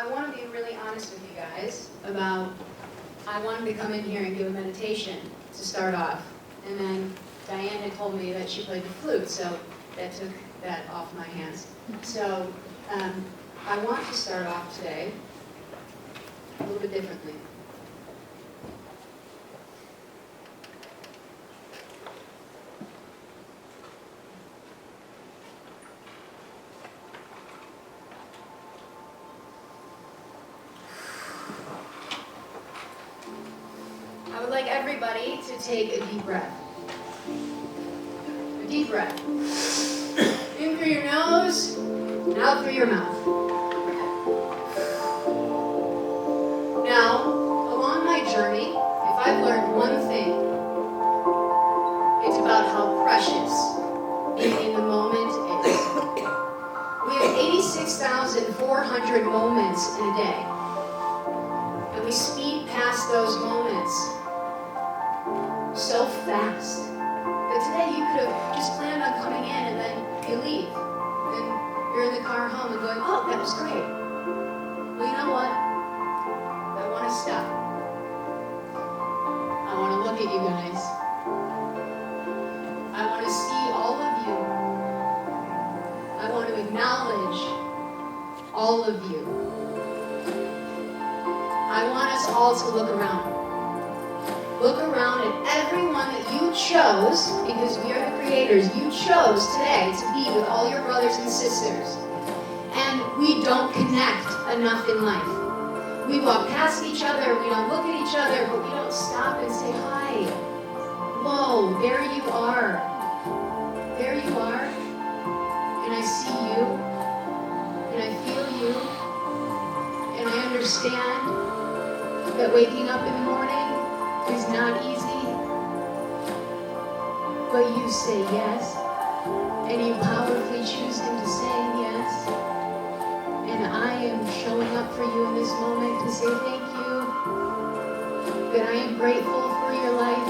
I want to be really honest with you guys about, I wanted to come in here and give a meditation to start off. And then Diane had told me that she played the flute, so that took that off my hands. So I want to start off today a little bit differently. I would like everybody to take a deep breath. A deep breath. In through your nose, and out through your mouth. Now, along my journey, if I've learned one thing, it's about how precious being in the moment is. We have 86,400 moments in a day. And we speed past those moments so fast that today you could have just planned on coming in and then you leave. Then you're in the car home and going, oh, that was great. Well, you know what? I want to stop. I want to look at you guys. I want to see all of you. I want to acknowledge all of you. I want us all to look around. Look around at everyone that you chose, because we are the creators. You chose today to be with all your brothers and sisters. And we don't connect enough in life. We walk past each other, we don't look at each other, but we don't stop and say hi. Whoa, there you are. There you are. And I see you. And I feel you. And I understand that waking up in the morning is not easy, but you say yes, and you powerfully choose him to say yes. And I am showing up for you in this moment to say thank you, that I am grateful for your life.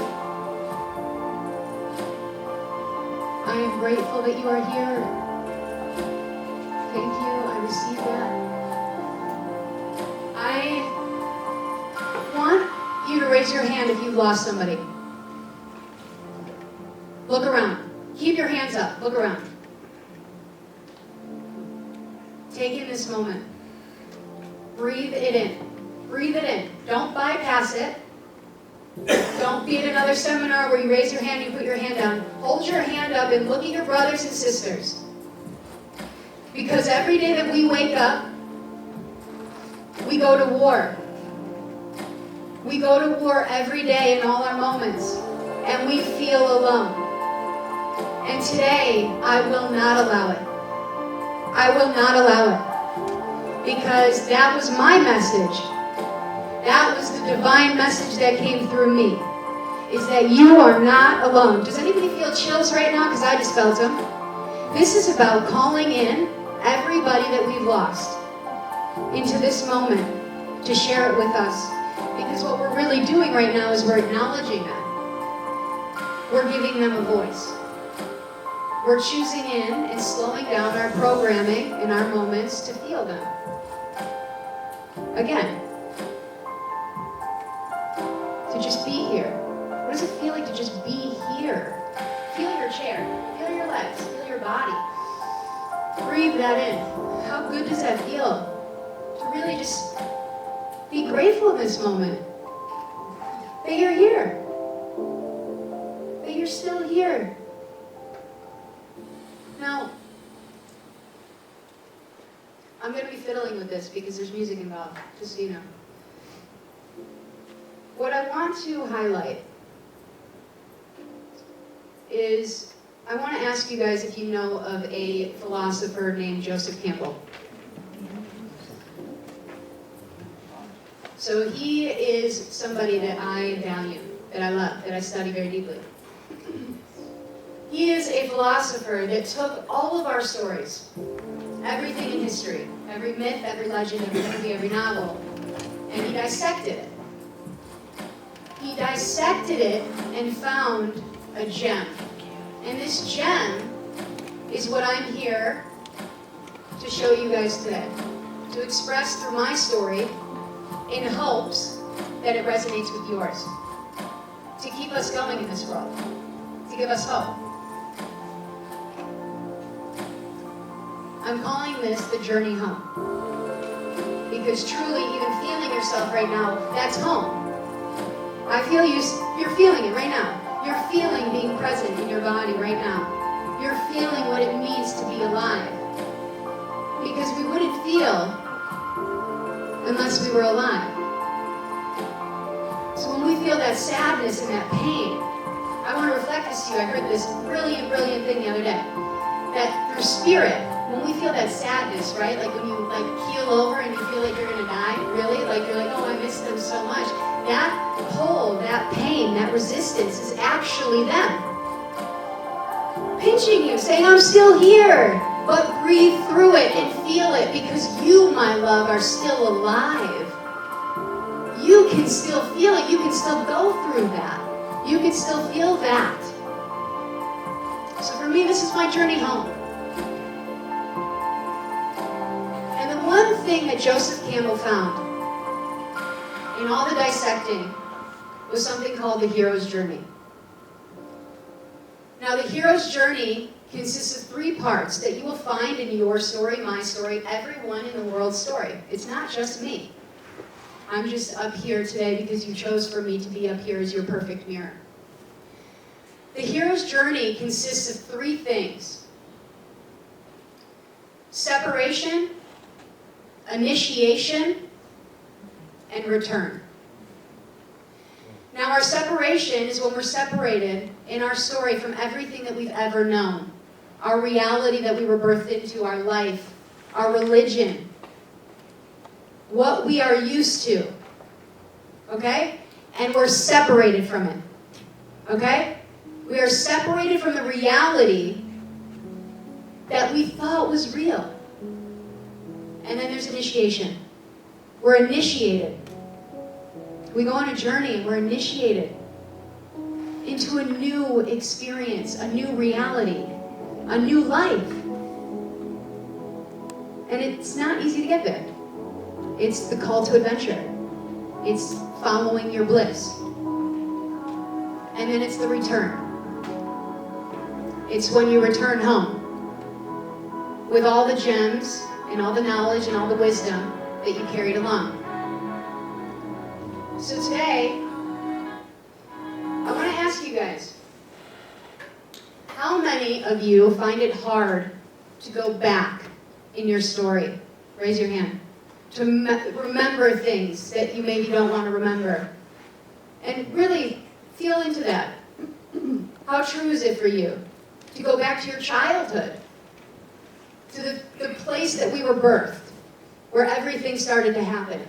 I am grateful that you are here. Thank you, I receive that. I want you to raise your hand if you've lost somebody. Look around. Keep your hands up. Look around. Take in this moment. Breathe it in. Breathe it in. Don't bypass it. Don't be at another seminar where you raise your hand and you put your hand down. Hold your hand up and look at your brothers and sisters. Because every day that we wake up, we go to war. We go to war every day in all our moments, and we feel alone. And today, I will not allow it. I will not allow it. Because that was my message. That was the divine message that came through me. Is that you are not alone. Does anybody feel chills right now? Because I just felt them. This is about calling in everybody that we've lost into this moment to share it with us. Because what we're really doing right now is we're acknowledging them. We're giving them a voice. We're choosing in and slowing down our programming in our moments to feel them. Again, to just be here. What does it feel like to just be here? Feel your chair. Feel your legs. Feel your body. Breathe that in. How good does that feel? To really just be grateful in this moment that you're here, that you're still here. Now, I'm going to be fiddling with this because there's music involved, just so you know. What I want to highlight is, I want to ask you guys if you know of a philosopher named Joseph Campbell. So he is somebody that I value, that I love, that I study very deeply. He is a philosopher that took all of our stories, everything in history, every myth, every legend, every movie, every novel, and he dissected it. He dissected it and found a gem. And this gem is what I'm here to show you guys today. to express through my story in hopes that it resonates with yours. To keep us going in this world. To give us hope. I'm calling this the journey home. Because truly, even feeling yourself right now, that's home. I feel you're feeling it right now. You're feeling being present in your body right now. You're feeling what it means to be alive. Because we wouldn't feel unless we were alive. So when we feel that sadness and that pain, I want to reflect this to you. I heard this brilliant thing the other day. That through spirit, when we feel that sadness, right? Like when you keel over and you feel like you're gonna die, really? Like you're like, oh, I miss them so much. That pull, that pain, that resistance is actually them. Pinching you, saying, I'm still here. But breathe through it and feel it because you, my love, are still alive. You can still feel it. You can still go through that. You can still feel that. So for me, this is my journey home. And the one thing that Joseph Campbell found in all the dissecting was something called the hero's journey. Now, the hero's journey consists of 3 parts that you will find in your story, my story, everyone in the world's story. It's not just me. I'm just up here today because you chose for me to be up here as your perfect mirror. The hero's journey consists of 3 things. Separation, initiation, and return. Now, our separation is when we're separated in our story from everything that we've ever known. Our reality that we were birthed into, our life, our religion, what we are used to, okay? And we're separated from it, okay? We are separated from the reality that we thought was real. And then there's initiation. We're initiated. We go on a journey and we're initiated into a new experience, a new reality, a new life. And it's not easy to get there. It's the call to adventure. It's following your bliss. And then it's the return. It's when you return home with all the gems and all the knowledge and all the wisdom that you carried along. So today, I want to ask you guys, how many of you find it hard to go back in your story? Raise your hand. To remember things that you maybe don't want to remember. And really feel into that. How true is it for you to go back to your childhood? To the place that we were birthed, where everything started to happen.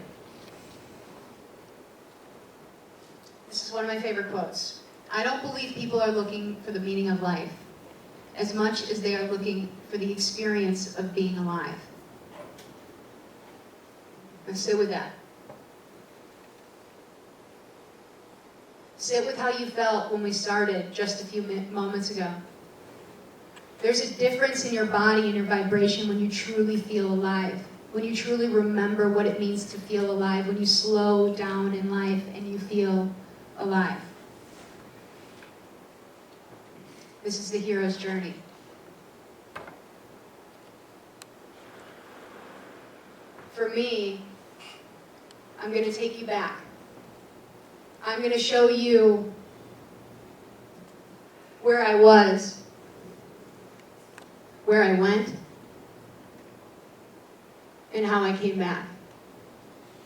This is one of my favorite quotes. I don't believe people are looking for the meaning of life as much as they are looking for the experience of being alive. Let's sit with that. Sit with how you felt when we started just a few moments ago. There's a difference in your body and your vibration when you truly feel alive. When you truly remember what it means to feel alive. When you slow down in life and you feel alive. This is the hero's journey. For me, I'm going to take you back. I'm going to show you where I was, where I went, and how I came back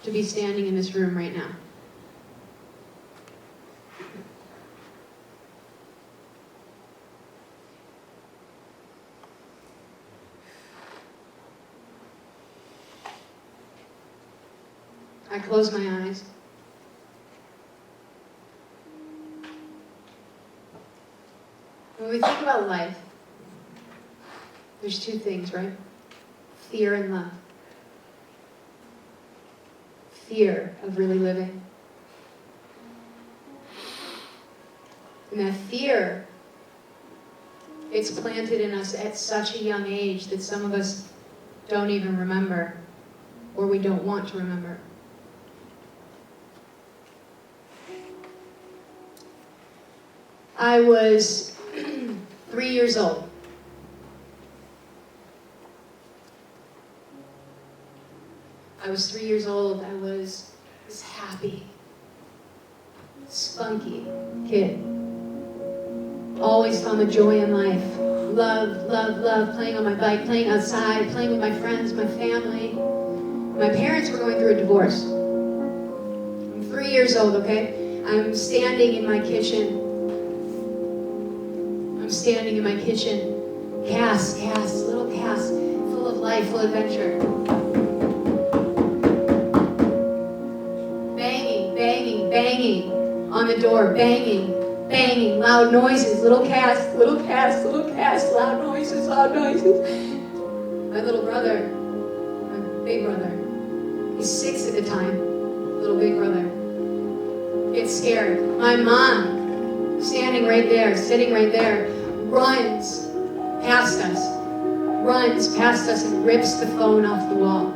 to be standing in this room right now. I close my eyes. When we think about life, there's 2 things, right? Fear and love. Fear of really living. And that fear, it's planted in us at such a young age that some of us don't even remember or we don't want to remember. I was 3 years old. I was 3 years old. I was this happy, spunky kid. Always found the joy in life. Love playing on my bike, playing outside, playing with my friends, my family. My parents were going through a divorce. I'm 3 years old, okay? I'm standing in my kitchen. Cass, little Cass, full of life, full of adventure. Banging on the door, banging, loud noises, little Cass, loud noises. My little brother, my big brother, he's 6 at the time, little big brother, gets scared. My mom, sitting right there, runs past us and rips the phone off the wall.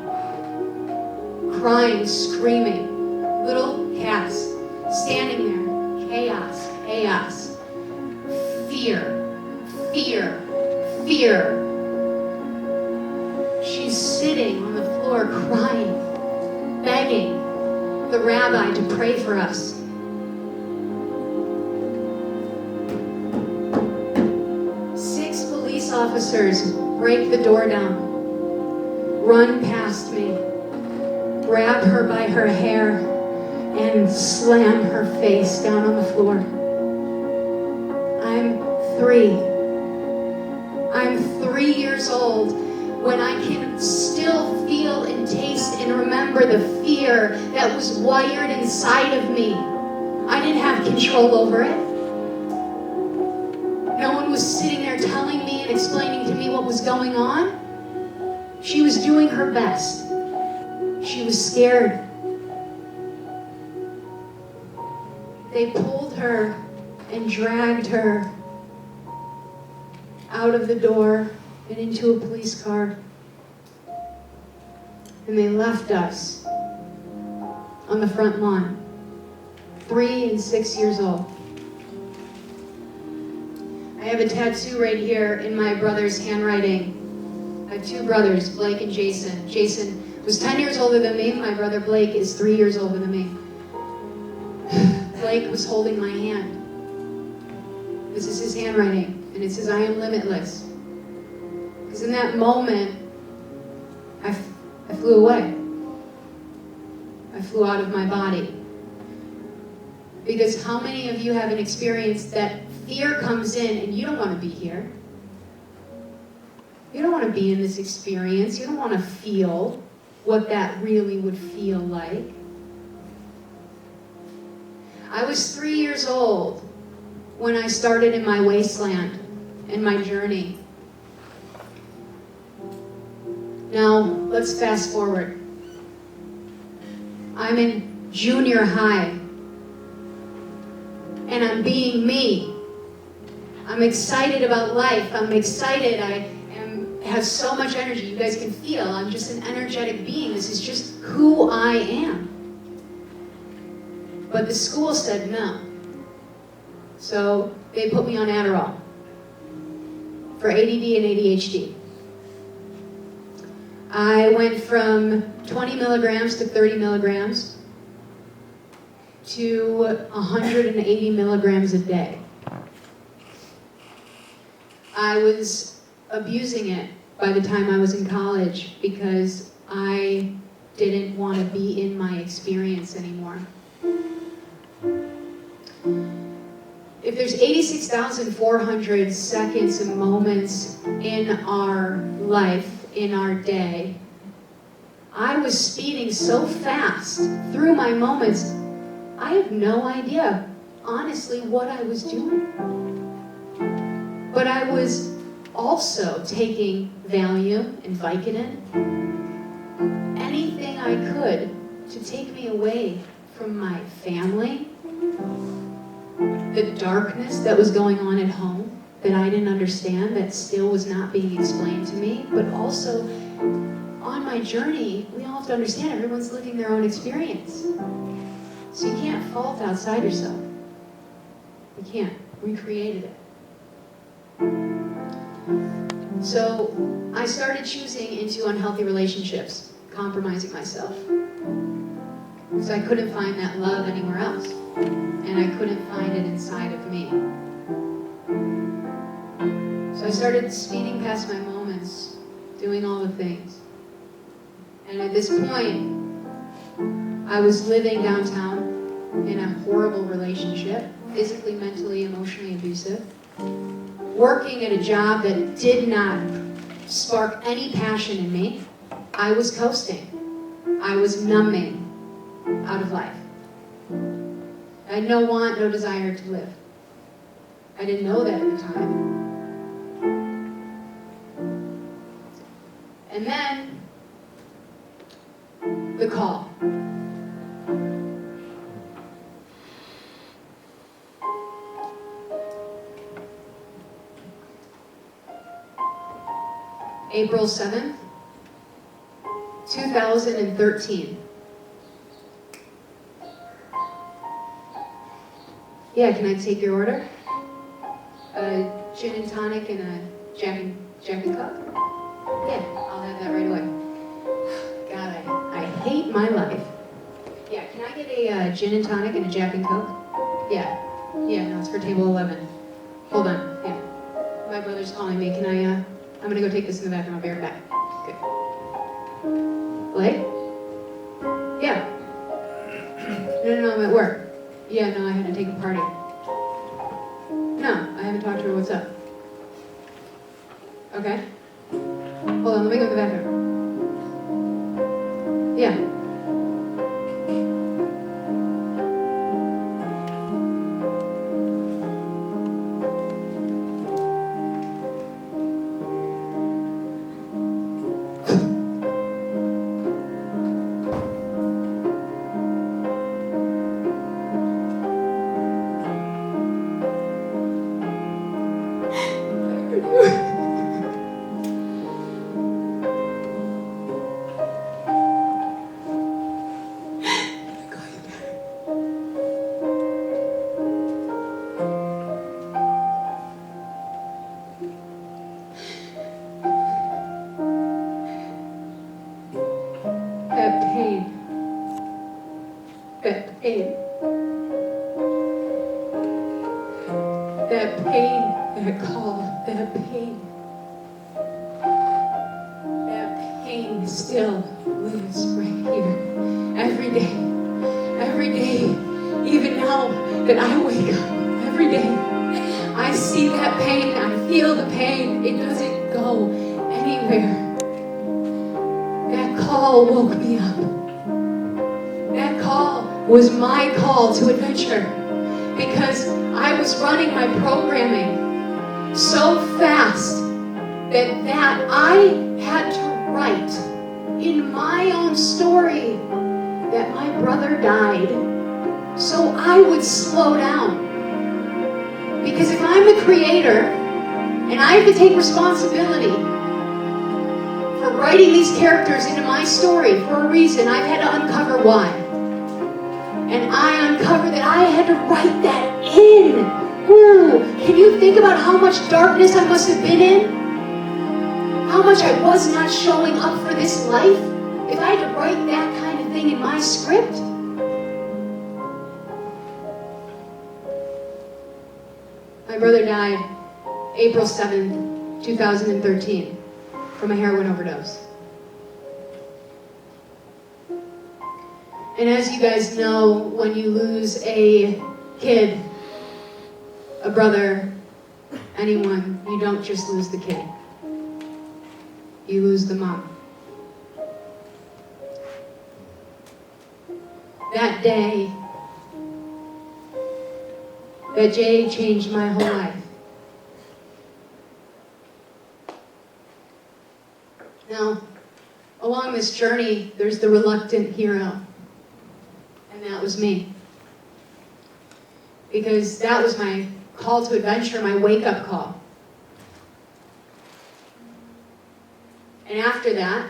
Crying, screaming. Little Cass, standing there. Chaos. Fear. She's sitting on the floor crying, begging the rabbi to pray for us. Officers break the door down, run past me, grab her by her hair, and slam her face down on the floor. I'm 3 years old when I can still feel and taste and remember the fear that was wired inside of me. I didn't have control over it. No one was sitting there telling me and explaining to me what was going on. She was doing her best. She was scared. They pulled her and dragged her out of the door and into a police car. And they left us on the front lawn, 3 and 6 years old. I have a tattoo right here in my brother's handwriting. I have 2 brothers, Blake and Jason. Jason was 10 years older than me. My brother Blake is 3 years older than me. Blake was holding my hand. This is his handwriting, and it says, "I am limitless." Because in that moment, I flew away. I flew out of my body. Because how many of you have an experience that fear comes in and you don't want to be here? You don't want to be in this experience. You don't want to feel what that really would feel like. I was 3 years old when I started in my wasteland and my journey. Now, let's fast forward. I'm in junior high, and I'm being me. I'm excited about life. I'm excited. I have so much energy. You guys can feel I'm just an energetic being. This is just who I am. But the school said no. So they put me on Adderall for ADD and ADHD. I went from 20 milligrams to 30 milligrams to 180 milligrams a day. I was abusing it by the time I was in college because I didn't want to be in my experience anymore. If there's 86,400 seconds and moments in our life, in our day, I was speeding so fast through my moments, I have no idea, honestly, what I was doing. But I was also taking Valium and Vicodin, anything I could to take me away from my family, the darkness that was going on at home that I didn't understand, that still was not being explained to me, but also on my journey, we all have to understand everyone's living their own experience. So you can't fault outside yourself. You can't. We created it. So I started choosing into unhealthy relationships, compromising myself. So I couldn't find that love anywhere else. And I couldn't find it inside of me. So I started speeding past my moments, doing all the things. And at this point, I was living downtown in a horrible relationship, physically, mentally, emotionally abusive, working at a job that did not spark any passion in me. I was coasting. I was numbing out of life. I had no want, no desire to live. I didn't know that at the time. And then, the call. April 7th, 2013. Yeah, can I take your order? A gin and tonic and a Jack and Coke? Yeah, I'll have that right away. God, I hate my life. Yeah, can I get a gin and tonic and a Jack and Coke? Yeah, no, it's for table 11. Hold on, yeah. My brother's calling me. Can I'm gonna go take this in the bathroom. I'll be right back. Good. Blake? Yeah. No, I'm at work. Yeah, no, I had to take a party. No, I haven't talked to her. What's up? Okay. Hold on, let me go to the bathroom. Yeah. Still lives right here. Every day, even now that I wake up, every day, I see that pain, I feel the pain. It doesn't go anywhere. That call woke me up. That call was my call to adventure, because I was running my programming so fast that I had to write in my own story that my brother died, so I would slow down. Because if I'm the creator and I have to take responsibility for writing these characters into my story for a reason, I've had to uncover why. And I uncovered that I had to write that in. Ooh, can you think about how much darkness I must have been in? How much I was not showing up for this life, if I had to write that kind of thing in my script? My brother died April 7th, 2013, from a heroin overdose. And as you guys know, when you lose a kid, a brother, anyone, you don't just lose the kid. You lose the mom. That day, that day changed my whole life. Now, along this journey, there's the reluctant hero. And that was me. Because that was my call to adventure, my wake-up call. And after that,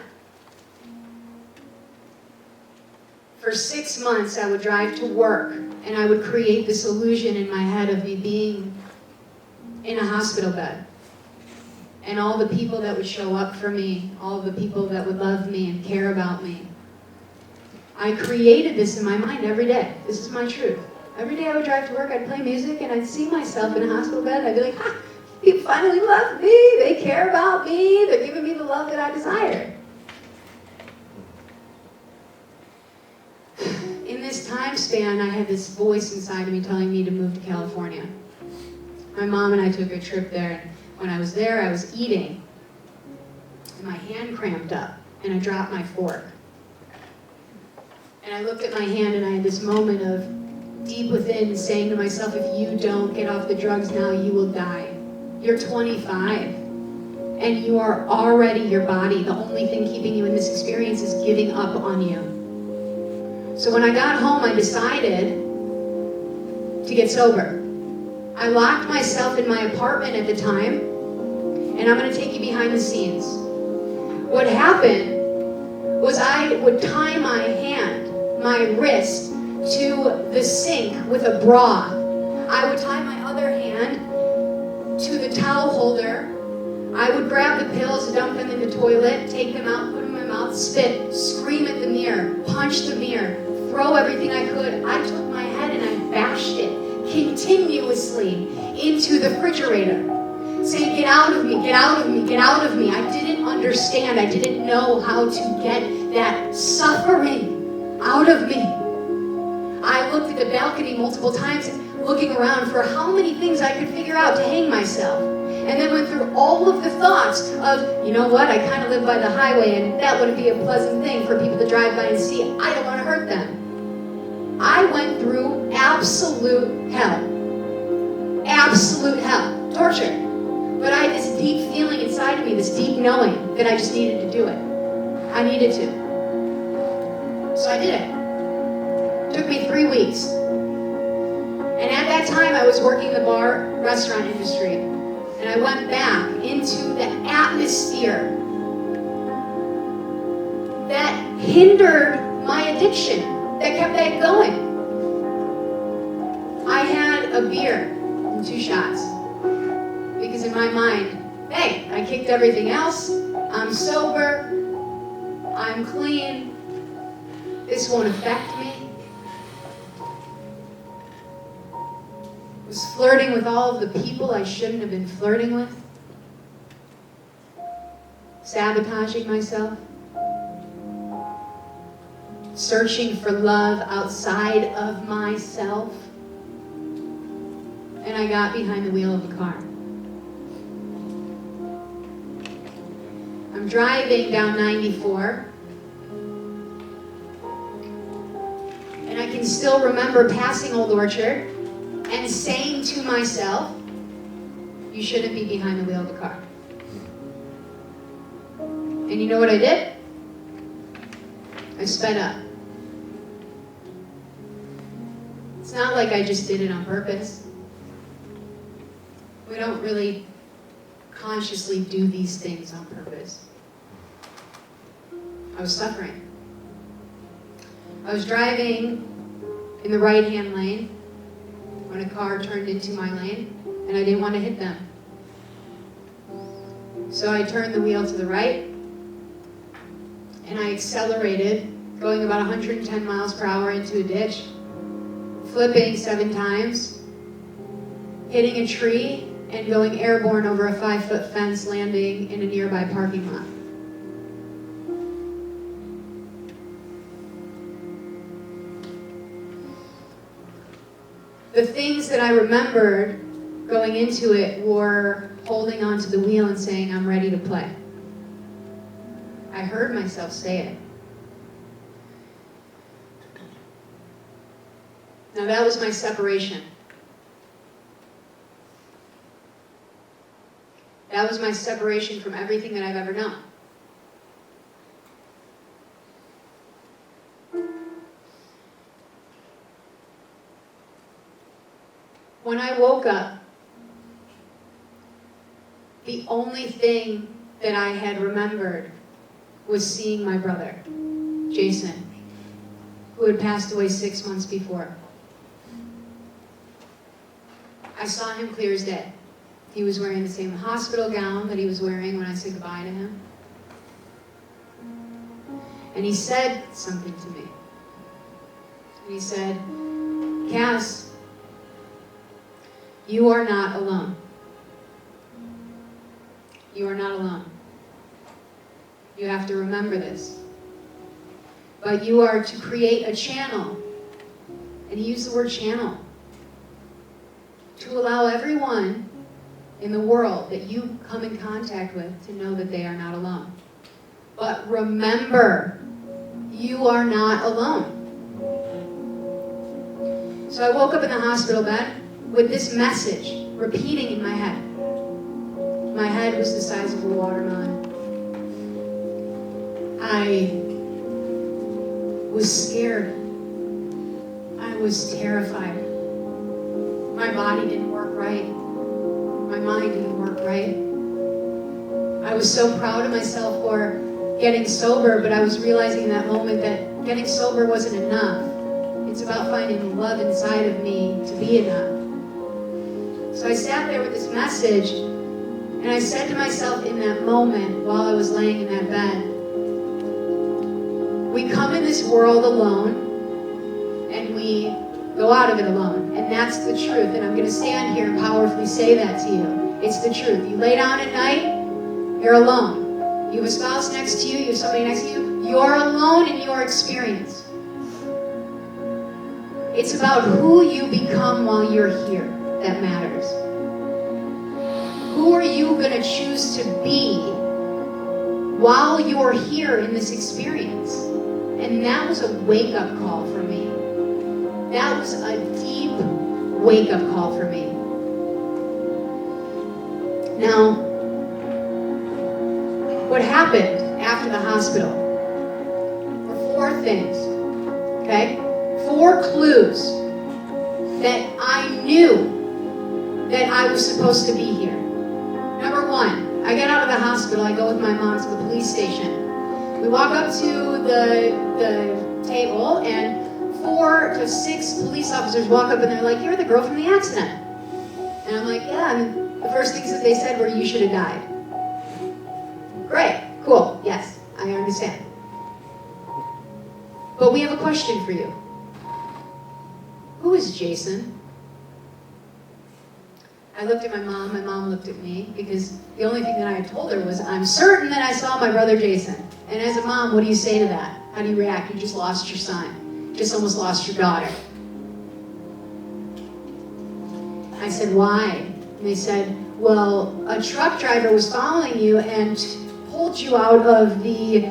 For 6 months, I would drive to work, and I would create this illusion in my head of me being in a hospital bed. And all the people that would show up for me, all the people that would love me and care about me. I created this in my mind every day. This is my truth. Every day I would drive to work, I'd play music, and I'd see myself in a hospital bed, and I'd be like, ha, people finally love me, they care about me, they're giving me the love that I desire. In this time span, I had this voice inside of me telling me to move to California. My mom and I took a trip there, and when I was there, I was eating, and my hand cramped up, and I dropped my fork. And I looked at my hand, and I had this moment of deep within saying to myself, if you don't get off the drugs now, you will die. You're 25, and you are already your body. The only thing keeping you in this experience is giving up on you. So when I got home, I decided to get sober. I locked myself in my apartment at the time, and I'm going to take you behind the scenes. What happened was I would tie my hand, my wrist, to the sink with a bra. I would tie my other hand to the towel holder. I would grab the pills, dump them in the toilet, take them out, put them in my mouth, spit, scream at the mirror, punch the mirror, throw everything I could. I took my head and I bashed it continuously into the refrigerator, saying, get out of me, get out of me, get out of me. I didn't understand. I didn't know how to get that suffering out of me. I looked at the balcony multiple times, looking around for how many things I could figure out to hang myself. And then went through all of the thoughts of, you know what, I kind of live by the highway, and that wouldn't be a pleasant thing for people to drive by and see. I don't want to hurt them. I went through absolute hell. Absolute hell. Torture. But I had this deep feeling inside of me, this deep knowing that I just needed to do it. I needed to. So I did it. It took me 3 weeks. And at that time, I was working the bar restaurant industry. And I went back into the atmosphere that hindered my addiction, that kept that going. I had a beer and 2 shots. Because in my mind, hey, I kicked everything else. I'm sober. I'm clean. This won't affect me. Was flirting with all of the people I shouldn't have been flirting with. Sabotaging myself. Searching for love outside of myself. And I got behind the wheel of a car. I'm driving down 94. And I can still remember passing Old Orchard and saying to myself, you shouldn't be behind the wheel of a car. And you know what I did? I sped up. It's not like I just did it on purpose. We don't really consciously do these things on purpose. I was suffering. I was driving in the right-hand lane when a car turned into my lane, and I didn't want to hit them. So I turned the wheel to the right, and I accelerated, going about 110 miles per hour into a ditch, flipping 7 times, hitting a tree, and going airborne over a 5-foot fence, landing in a nearby parking lot. The things that I remembered going into it were holding onto the wheel and saying, I'm ready to play. I heard myself say it. Now that was my separation. That was my separation from everything that I've ever known. When I woke up, the only thing that I had remembered was seeing my brother, Jason. who had passed away 6 months before. I saw him clear as day. He was wearing the same hospital gown that he was wearing when I said goodbye to him. And he said something to me. And he said, Cass, you are not alone. You are not alone. You have to remember this. But you are to create a channel. And he used the word channel. To allow everyone in the world that you come in contact with to know that they are not alone. But remember, you are not alone. So I woke up in the hospital bed with this message repeating in my head. My head was the size of a watermelon. I was scared. I was terrified. My body didn't work right. My mind didn't work right. I was so proud of myself for getting sober, but I was realizing in that moment that getting sober wasn't enough. It's about finding the love inside of me to be enough. So I sat there with this message, and I said to myself in that moment while I was laying in that bed, we come in this world alone, and we go out of it alone. And that's the truth. And I'm going to stand here and powerfully say that to you. It's the truth. You lay down at night, you're alone. You have a spouse next to you, you have somebody next to you, you're alone in your experience. It's about who you become while you're here that matters. Who are you going to choose to be while you're here in this experience? And that was a wake-up call for me. That was a deep wake-up call for me. Now, what happened after the hospital were 4 things, okay? 4 clues that I knew that I was supposed to be here. Number 1, I get out of the hospital, I go with my mom to the police station. We walk up to the table, and 4 to 6 police officers walk up and they're like, you're the girl from the accident. And I'm like, yeah, and the first things that they said were, you should have died. Great, cool, yes, I understand. But we have a question for you. Who is Jason? I looked at my mom looked at me, because the only thing that I had told her was, I'm certain that I saw my brother Jason. And as a mom, what do you say to that? How do you react? You just lost your son. You just almost lost your daughter. I said, why? And they said, well, a truck driver was following you and pulled you out of the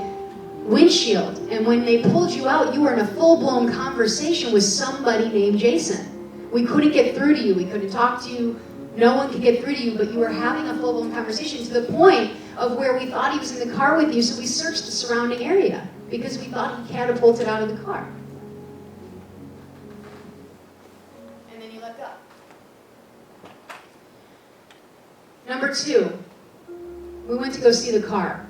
windshield. And when they pulled you out, you were in a full-blown conversation with somebody named Jason. We couldn't get through to you. We couldn't talk to you. No one could get through to you, but you were having a full-blown conversation to the point of where we thought he was in the car with you, so we searched the surrounding area because we thought he catapulted out of the car. And then you let go. Number 2, we went to go see the car.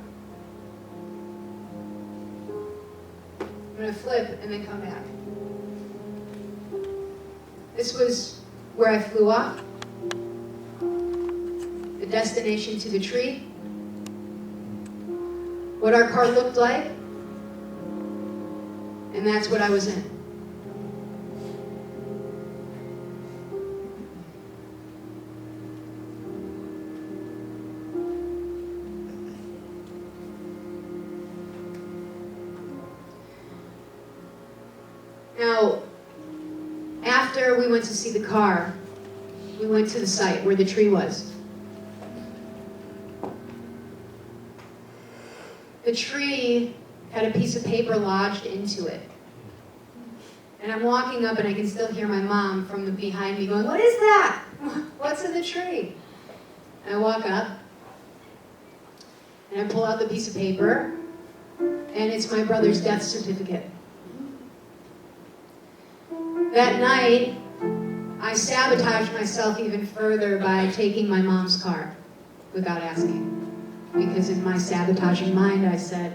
I'm going to flip and then come back. This was where I flew off. The destination to the tree. What our car looked like. And that's what I was in. Now, after we went to see the car, we went to the site where the tree was. The tree had a piece of paper lodged into it. And I'm walking up and I can still hear my mom from behind me going, what is that? What's in the tree? And I walk up and I pull out the piece of paper, and it's my brother's death certificate. That night, I sabotaged myself even further by taking my mom's car without asking. Because in my sabotaging mind, I said,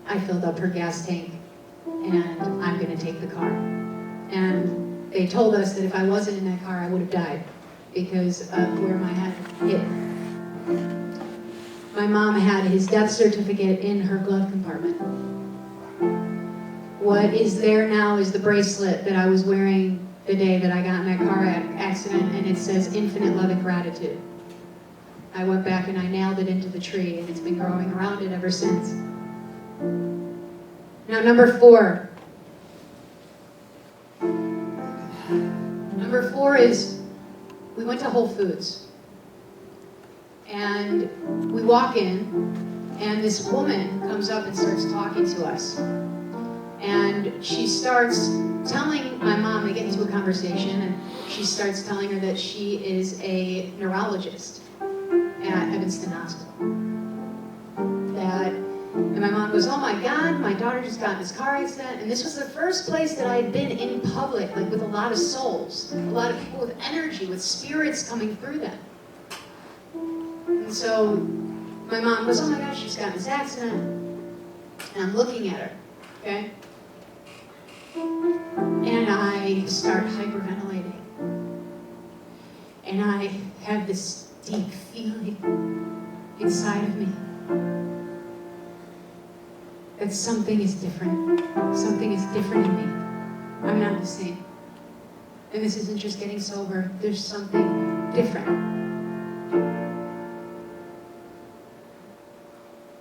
I filled up her gas tank and I'm going to take the car. And they told us that if I wasn't in that car, I would have died because of where my head hit. My mom had his death certificate in her glove compartment. What is there now is the bracelet that I was wearing the day that I got in that car accident, and it says infinite love and gratitude. I went back and I nailed it into the tree, and it's been growing around it ever since. Now, number 4. Number 4 is we went to Whole Foods. And we walk in, and this woman comes up and starts talking to us. And she starts telling my mom, they get into a conversation, and she starts telling her that she is a neurologist at Evanston Hospital. And my mom goes, oh my God, my daughter just got in this car accident. And this was the first place that I had been in public, like with a lot of souls, a lot of people with energy, with spirits coming through them. And so my mom goes, oh my gosh, she's got this accident. And I'm looking at her, okay? And I start hyperventilating. And I have this deep feeling inside of me that something is different. Something is different in me. I'm not the same. And this isn't just getting sober. There's something different.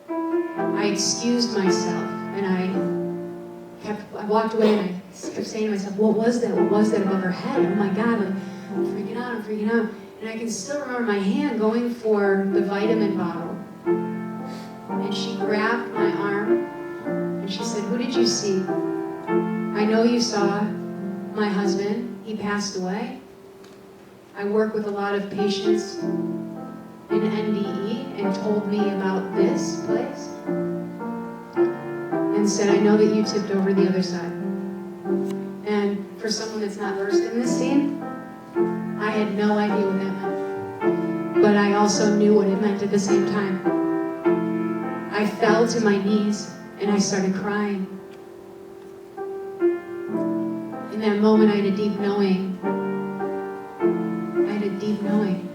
I excused myself, and I walked away, and I kept saying to myself, what was that? What was that above her head? Oh my God, I'm freaking out, I'm freaking out. And I can still remember my hand going for the vitamin bottle. And she grabbed my arm, and she said, who did you see? I know you saw my husband. He passed away. I work with a lot of patients in NDE, and told me about this place. And said, I know that you tipped over the other side. And for someone that's not versed in this scene, I had no idea what that meant. But I also knew what it meant at the same time. I fell to my knees and I started crying. In that moment, I had a deep knowing. I had a deep knowing.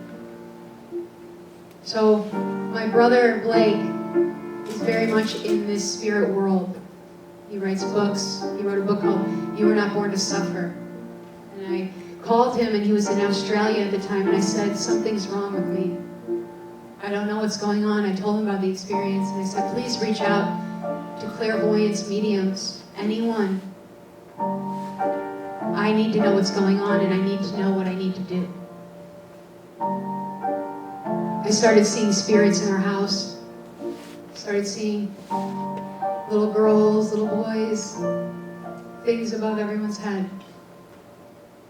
So my brother Blake is very much in this spirit world. He writes books. He wrote a book called You Were Not Born to Suffer. And I called him, and he was in Australia at the time, and I said, something's wrong with me. I don't know what's going on. I told him about the experience, and I said, please reach out to clairvoyance, mediums, anyone. I need to know what's going on, and I need to know what I need to do. I started seeing spirits in our house. Started seeing little girls, little boys, things above everyone's head.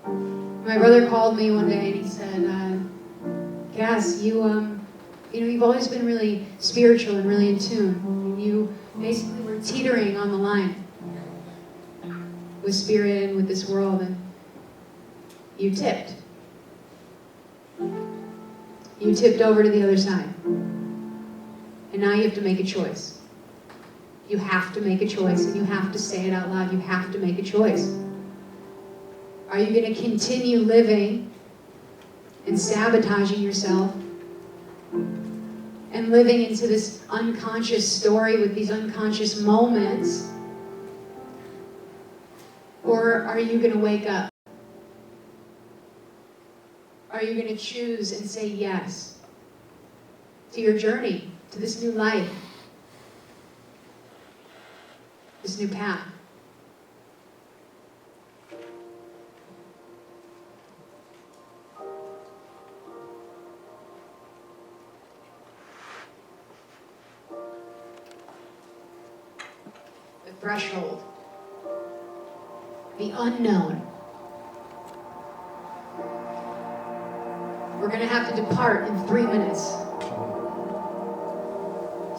My brother called me one day and he said, Cass, you've always been really spiritual and really in tune. You basically were teetering on the line with spirit and with this world, and you tipped. You tipped over to the other side. And now you have to make a choice. You have to make a choice, and you have to say it out loud. You have to make a choice. Are you going to continue living and sabotaging yourself and living into this unconscious story with these unconscious moments? Or are you going to wake up? Are you going to choose and say yes to your journey, to this new life, this new path? The threshold, the unknown. We're going to have to depart in 3 minutes.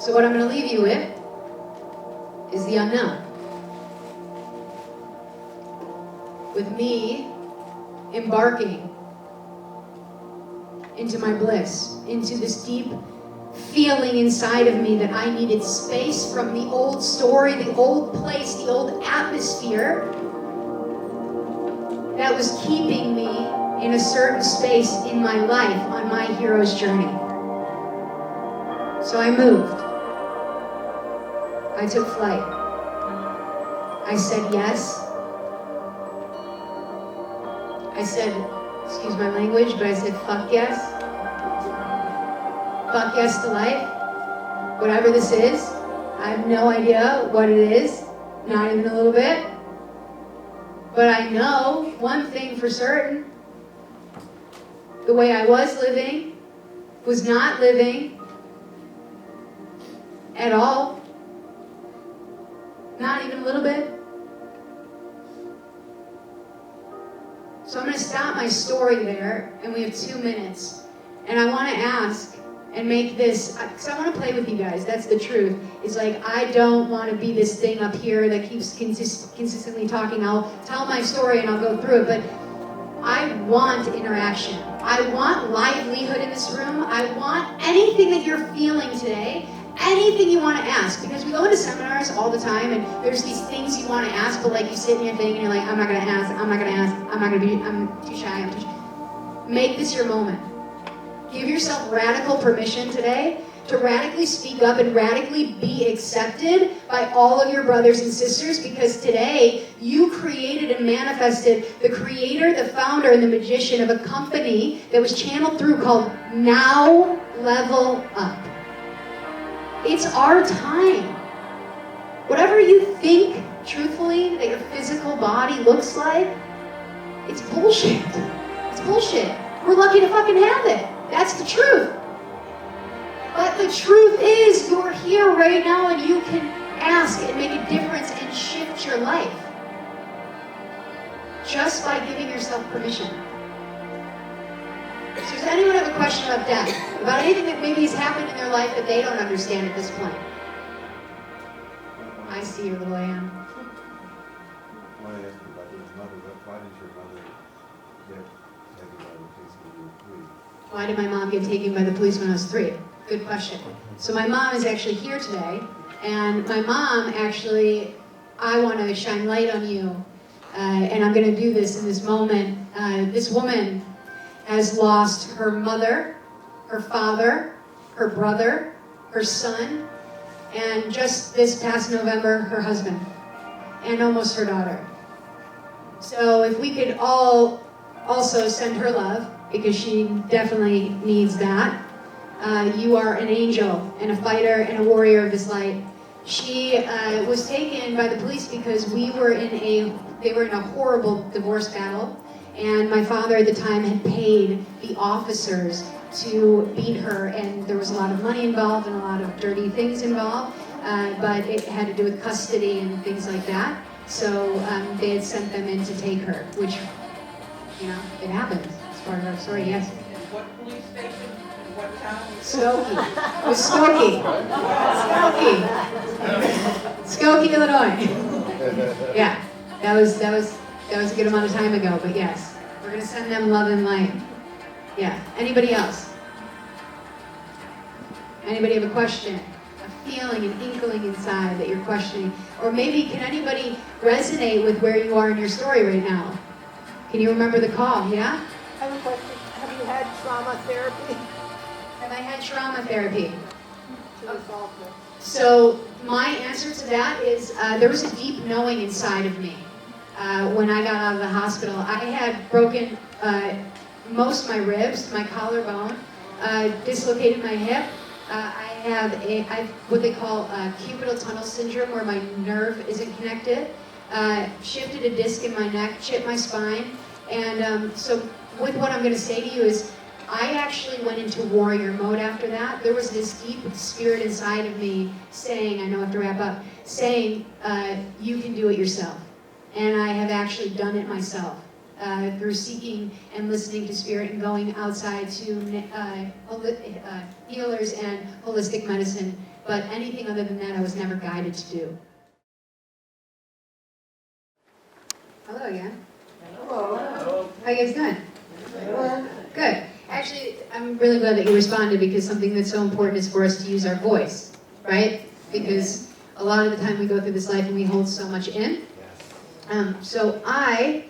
So what I'm going to leave you with is the unknown. With me embarking into my bliss, into this deep feeling inside of me that I needed space from the old story, the old place, the old atmosphere that was keeping me in a certain space in my life on my hero's journey. So I moved. I took flight. I said yes. I said, excuse my language, but I said fuck yes. Fuck yes to life. Whatever this is, I have no idea what it is, not even a little bit. But I know one thing for certain. The way I was living was not living at all. Not even a little bit. So I'm going to stop my story there, and we have 2 minutes. And I want to ask and make this, because I want to play with you guys, that's the truth. It's like, I don't want to be this thing up here that keeps consistently talking. I'll tell my story and I'll go through it, but I want interaction. I want livelihood in this room. I want anything that you're feeling today, anything you want to ask, because we go into seminars all the time and there's these things you want to ask, but like you sit in your thing and you're like, I'm not going to ask, I'm too shy, Make this your moment. Give yourself radical permission today to radically speak up and radically be accepted by all of your brothers and sisters, because today you created and manifested the creator, the founder, and the magician of a company that was channeled through called Now Level Up. It's our time. Whatever you think, truthfully, that your physical body looks like, it's bullshit. It's bullshit. We're lucky to fucking have it. That's the truth. But the truth is, you're here right now and you can ask and make a difference and shift your life. Just by giving yourself permission. So does anyone have a question about death? About anything that maybe has happened in their life that they don't understand at this point? I see your little Ann. I want to ask you about your mother. Why did your mother get taken by the police when you were 3? Why did my mom get taken by the police when I was 3? Good question. So my mom is actually here today, and my mom actually, I want to shine light on you, and I'm going to do this in this moment. This woman has lost her mother, her father, her brother, her son, and just this past November, her husband, and almost her daughter. So if we could all also send her love, because she definitely needs that. You are an angel and a fighter and a warrior of this light. She was taken by the police because they were in a horrible divorce battle, and my father at the time had paid the officers to beat her, and there was a lot of money involved and a lot of dirty things involved, but it had to do with custody and things like that. So they had sent them in to take her, which, it happens. It's part of our story, yes. What police station? What town? Skokie. It was Skokie, Illinois. Yeah, that was a good amount of time ago, but yes, we're gonna send them love and light. Yeah. Anybody else? Anybody have a question? A feeling, an inkling inside that you're questioning, or maybe can anybody resonate with where you are in your story right now? Can you remember the call? Yeah. I have a question. Have you had trauma therapy Have I had trauma therapy? to resolve this? So my answer to that is there was a deep knowing inside of me when I got out of the hospital. I had broken most of my ribs, my collarbone, dislocated my hip. I have what they call cubital tunnel syndrome, where my nerve isn't connected. Shifted a disc in my neck, chipped my spine, and so with what I'm going to say to you is, I actually went into warrior mode after that. There was this deep spirit inside of me saying, I know I have to wrap up, saying, you can do it yourself. And I have actually done it myself through seeking and listening to spirit and going outside to healers and holistic medicine. But anything other than that, I was never guided to do. Hello again. Hello. How you guys doing? Good. Actually, I'm really glad that you responded because something that's so important is for us to use our voice, right? Because a lot of the time we go through this life and we hold so much in. So I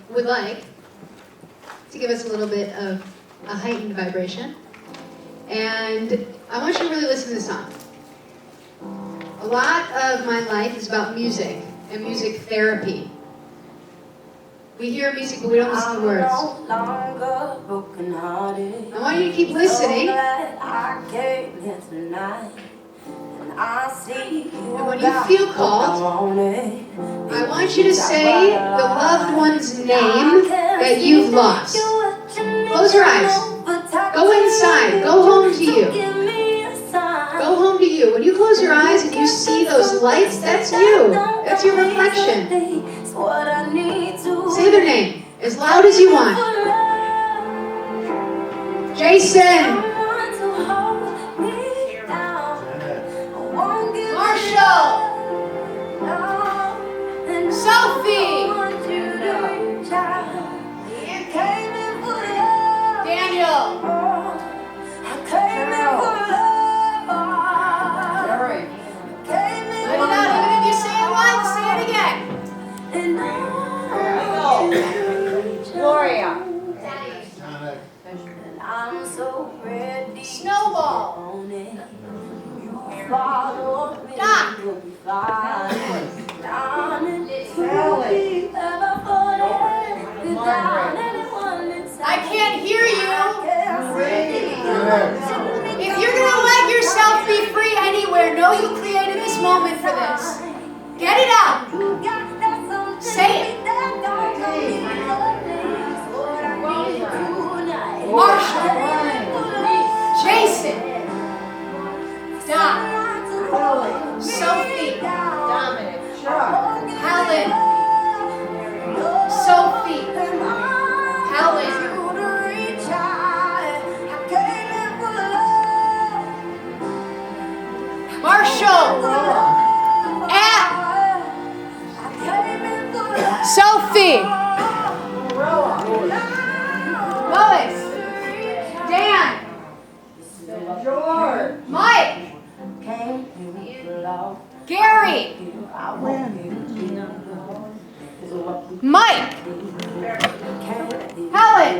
would like to give us a little bit of a heightened vibration. And I want you to really listen to this song. A lot of my life is about music and music therapy. We hear music, but we don't listen to the words. I want you to keep listening. And when you feel called, I want you to say the loved one's name that you've lost. Close your eyes. Go inside. Go home to you. Go home to you. When you close your eyes and you see those lights, that's you. That's your reflection. Say their name as loud as you want. Jason. Marshall. Sophie. Daniel. Let it out. Even if you say it once, say it again. Gloria. I'm so ready. Snowball. Doc. I can't hear you. If you're going to let yourself be free anywhere, know you created this moment for this. Get it out. Say it. Marshall. Jason. Doc. Sophie. Dominic. Helen. Sophie. Helen. Marshall. Sophie. Lois. Dan. George. Mike. Gary. Mike. Helen.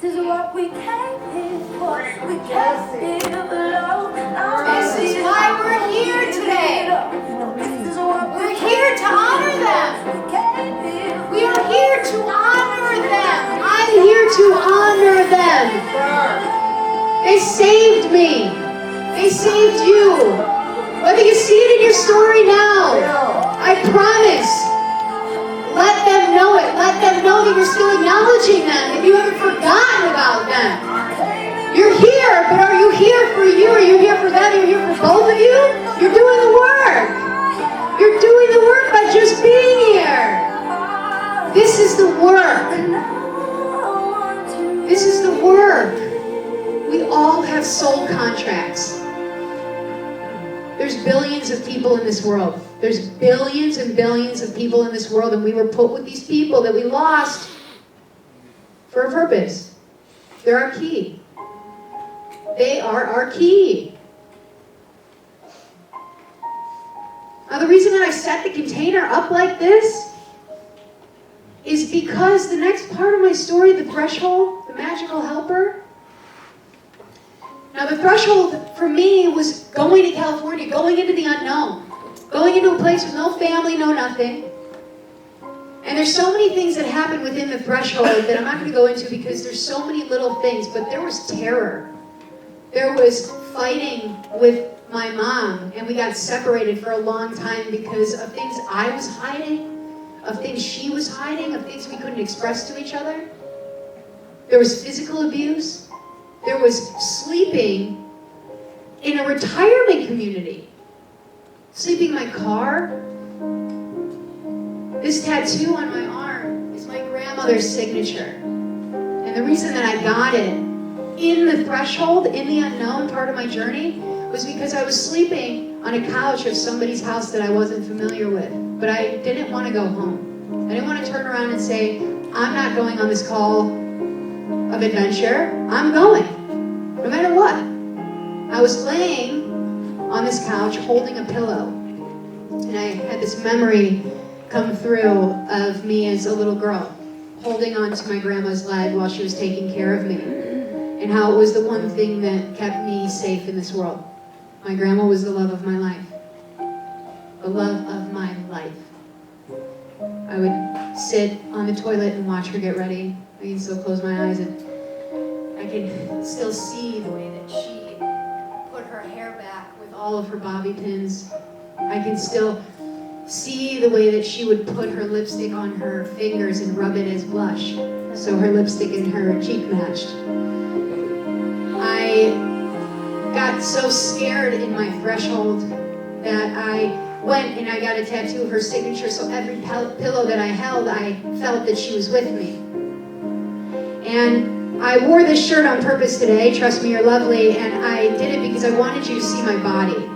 This is what we came here for. We came here alone. This is why we're here today. We're here to honor them. We are here to honor them. I'm here to honor them. They saved me. They saved you. Whether you see it in your story now, I promise. Let them know it. Let them know that you're still acknowledging them. If you haven't forgotten about them. You're here, but are you here for you? Are you here for them? Are you here for both of you? You're doing the work. You're doing the work by just being here. This is the work. This is the work. We all have soul contracts. There's billions of people in this world. There's billions and billions of people in this world, and we were put with these people that we lost for a purpose. They're our key. They are our key. Now, the reason that I set the container up like this is because the next part of my story, the threshold, the magical helper. Now, the threshold for me was going to California, going into the unknown, going into a place with no family, no nothing. And there's so many things that happen within the threshold that I'm not going to go into because there's so many little things, but there was terror. There was fighting with my mom, and we got separated for a long time because of things I was hiding, of things she was hiding, of things we couldn't express to each other. There was physical abuse. There was sleeping in a retirement community. Sleeping in my car. This tattoo on my arm is my grandmother's signature. And the reason that I got it in the threshold, in the unknown part of my journey, was because I was sleeping on a couch of somebody's house that I wasn't familiar with. But I didn't want to go home. I didn't want to turn around and say, I'm not going on this call of adventure. I'm going, no matter what. I was laying on this couch holding a pillow, and I had this memory come through of me as a little girl, holding on to my grandma's leg while she was taking care of me, and how it was the one thing that kept me safe in this world. My grandma was the love of my life. The love of my life. I would sit on the toilet and watch her get ready. I can still close my eyes and I can still see the way that she put her hair back with all of her bobby pins. I can still see the way that she would put her lipstick on her fingers and rub it as blush, so her lipstick and her cheek matched. I got so scared in my threshold that I went and I got a tattoo of her signature, so every pillow that I held, I felt that she was with me. And I wore this shirt on purpose today, trust me, you're lovely, and I did it because I wanted you to see my body.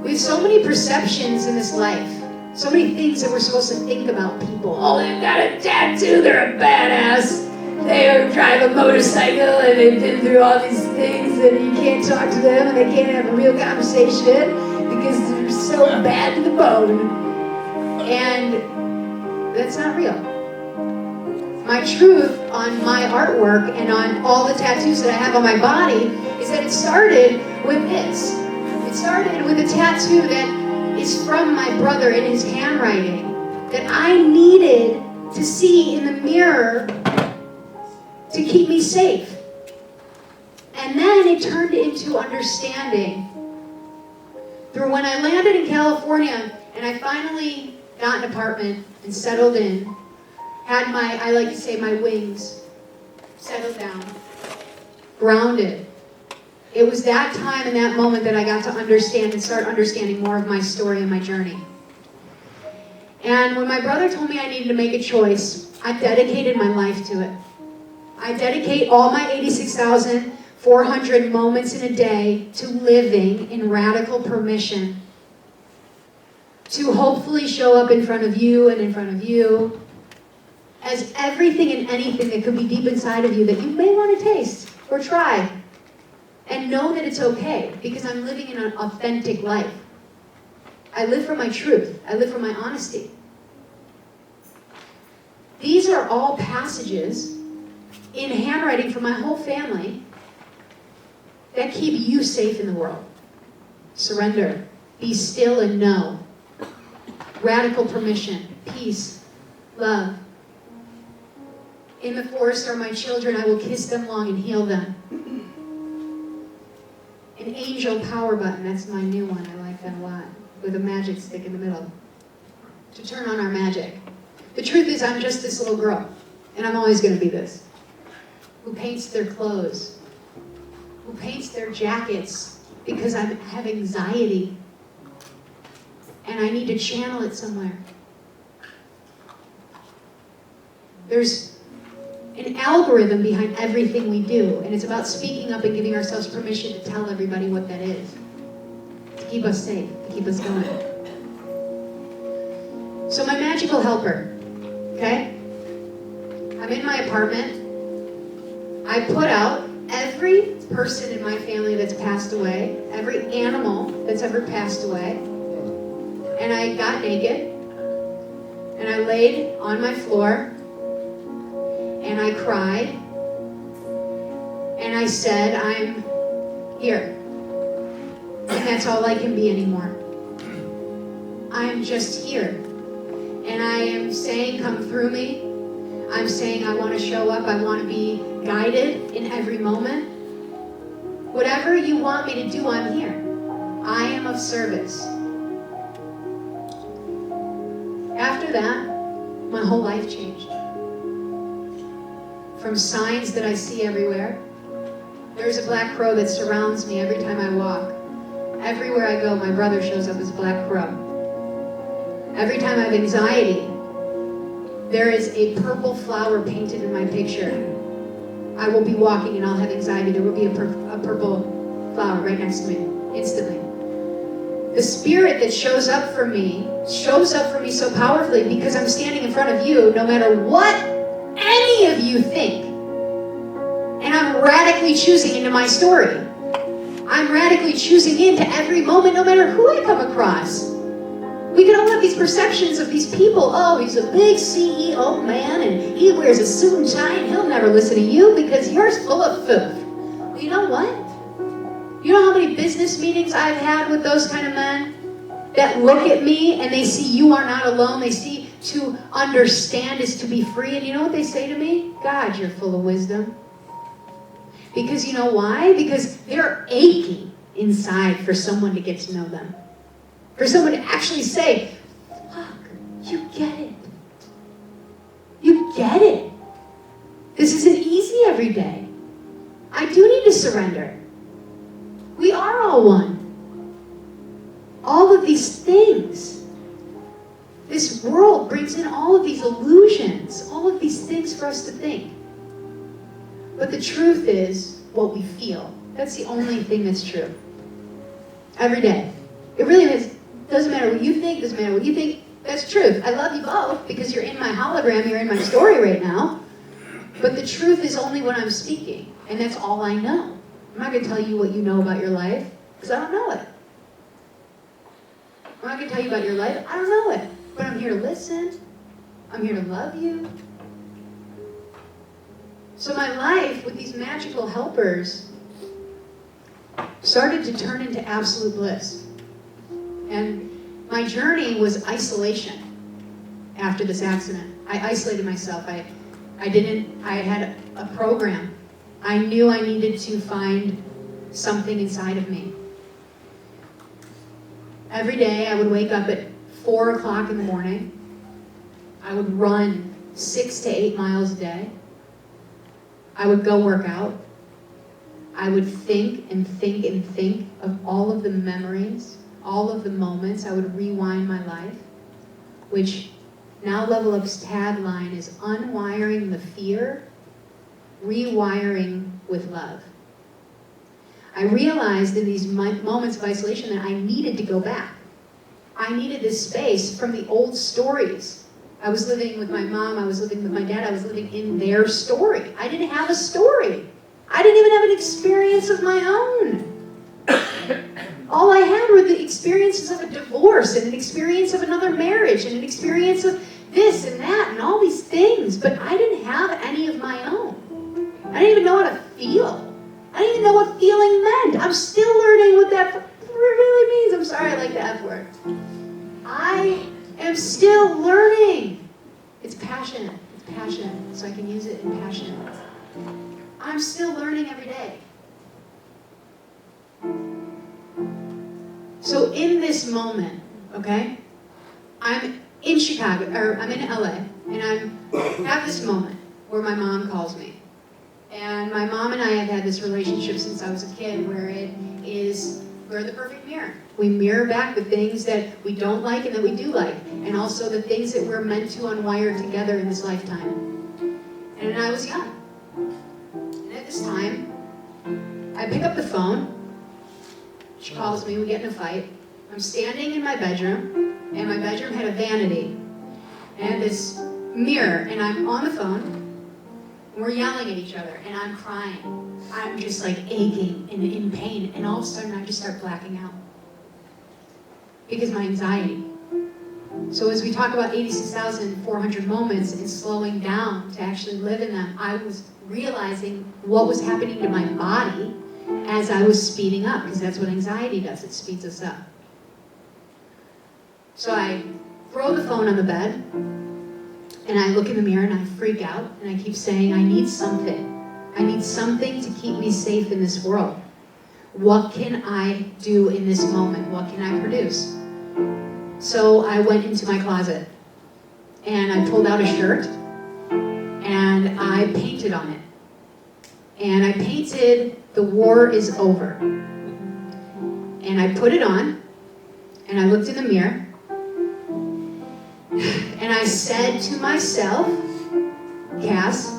We have so many perceptions in this life, so many things that we're supposed to think about people. Oh, they've got a tattoo, they're a badass. They drive a motorcycle and they've been through all these things and you can't talk to them and they can't have a real conversation because they're so bad to the bone. And that's not real. My truth on my artwork and on all the tattoos that I have on my body is that it started with this. It started with a tattoo that is from my brother in his handwriting that I needed to see in the mirror to keep me safe. And then it turned into understanding through when I landed in California and I finally got an apartment and settled in, had my, I like to say, my wings settled down, grounded. It was that time and that moment that I got to understand and start understanding more of my story and my journey. And when my brother told me I needed to make a choice, I dedicated my life to it. I dedicate all my 86,400 moments in a day to living in radical permission, to hopefully show up in front of you and in front of you as everything and anything that could be deep inside of you that you may want to taste or try, and know that it's okay because I'm living in an authentic life. I live for my truth. I live for my honesty. These are all passages in handwriting for my whole family that keep you safe in the world. Surrender, be still and know. Radical permission, peace, love. In the forest are my children, I will kiss them long and heal them. An angel power button, that's my new one, I like that a lot, with a magic stick in the middle, to turn on our magic. The truth is I'm just this little girl, and I'm always going to be this, who paints their clothes, who paints their jackets because I have anxiety and I need to channel it somewhere. There's an algorithm behind everything we do, and it's about speaking up and giving ourselves permission to tell everybody what that is, to keep us safe, to keep us going. So my magical helper, okay? I'm in my apartment. I put out every person in my family that's passed away, every animal that's ever passed away, and I got naked, and I laid on my floor, and I cried, and I said, I'm here, and that's all I can be anymore. I'm just here, and I am saying, come through me. I'm saying I want to show up, I want to be guided in every moment. Whatever you want me to do, I'm here. I am of service. After that, my whole life changed. From signs that I see everywhere. There's a black crow that surrounds me every time I walk. Everywhere I go, my brother shows up as a black crow. Every time I have anxiety, there is a purple flower painted in my picture. I will be walking and I'll have anxiety. There will be a purple flower right next to me, instantly. The spirit that shows up for me so powerfully because I'm standing in front of you no matter what any of you think. And I'm radically choosing into my story. I'm radically choosing into every moment no matter who I come across. We can all have these perceptions of these people. Oh, he's a big CEO man and he wears a suit and tie and he'll never listen to you because you're full of foof. Well, you know what? You know how many business meetings I've had with those kind of men that look at me and they see you are not alone. They see to understand is to be free. And you know what they say to me? God, you're full of wisdom. Because you know why? Because they're aching inside for someone to get to know them. For someone to actually say, fuck, you get it. You get it. This isn't easy every day. I do need to surrender. We are all one. All of these things. This world brings in all of these illusions, all of these things for us to think. But the truth is what we feel. That's the only thing that's true. Every day. It really is. Doesn't matter what you think, doesn't matter what you think. That's truth. I love you both because you're in my hologram, you're in my story right now. But the truth is only when I'm speaking. And that's all I know. I'm not going to tell you what you know about your life because I don't know it. I'm not going to tell you about your life. I don't know it. But I'm here to listen. I'm here to love you. So my life with these magical helpers started to turn into absolute bliss. And my journey was isolation after this accident. I isolated myself. I had a program. I knew I needed to find something inside of me. Every day I would wake up at 4 o'clock in the morning. I would run 6 to 8 miles a day. I would go work out. I would think and think and think of all of the memories, all of the moments. I would rewind my life, which now LevelUp's tagline is unwiring the fear, rewiring with love. I realized in these moments of isolation that I needed to go back. I needed this space from the old stories. I was living with my mom, I was living with my dad, I was living in their story. I didn't have a story. I didn't even have an experience of my own. All I had were the experiences of a divorce and an experience of another marriage and an experience of this and that and all these things, but I didn't have any of my own. I didn't even know how to feel. I didn't even know what feeling meant. I'm still learning what that really means. I'm sorry I like the F word. I am still learning. It's passion. It's passion. So I can use it in passion. I'm still learning every day. So in this moment, okay, I'm in Chicago, or I'm in LA, and I have this moment where my mom calls me. And my mom and I have had this relationship since I was a kid where we're the perfect mirror. We mirror back the things that we don't like and that we do like, and also the things that we're meant to unwire together in this lifetime. And I was young. And at this time, I pick up the phone. She calls me, we get in a fight. I'm standing in my bedroom, and my bedroom had a vanity and this mirror, and I'm on the phone. We're yelling at each other, and I'm crying. I'm just like aching and in pain, and all of a sudden I just start blacking out. Because my anxiety. So as we talk about 86,400 moments and slowing down to actually live in them, I was realizing what was happening to my body as I was speeding up, because that's what anxiety does, it speeds us up. So I throw the phone on the bed, and I look in the mirror and I freak out, and I keep saying, I need something. I need something to keep me safe in this world. What can I do in this moment? What can I produce? So I went into my closet, and I pulled out a shirt, and I painted on it. And I painted, "The war is over." And I put it on, and I looked in the mirror, and I said to myself, Cass,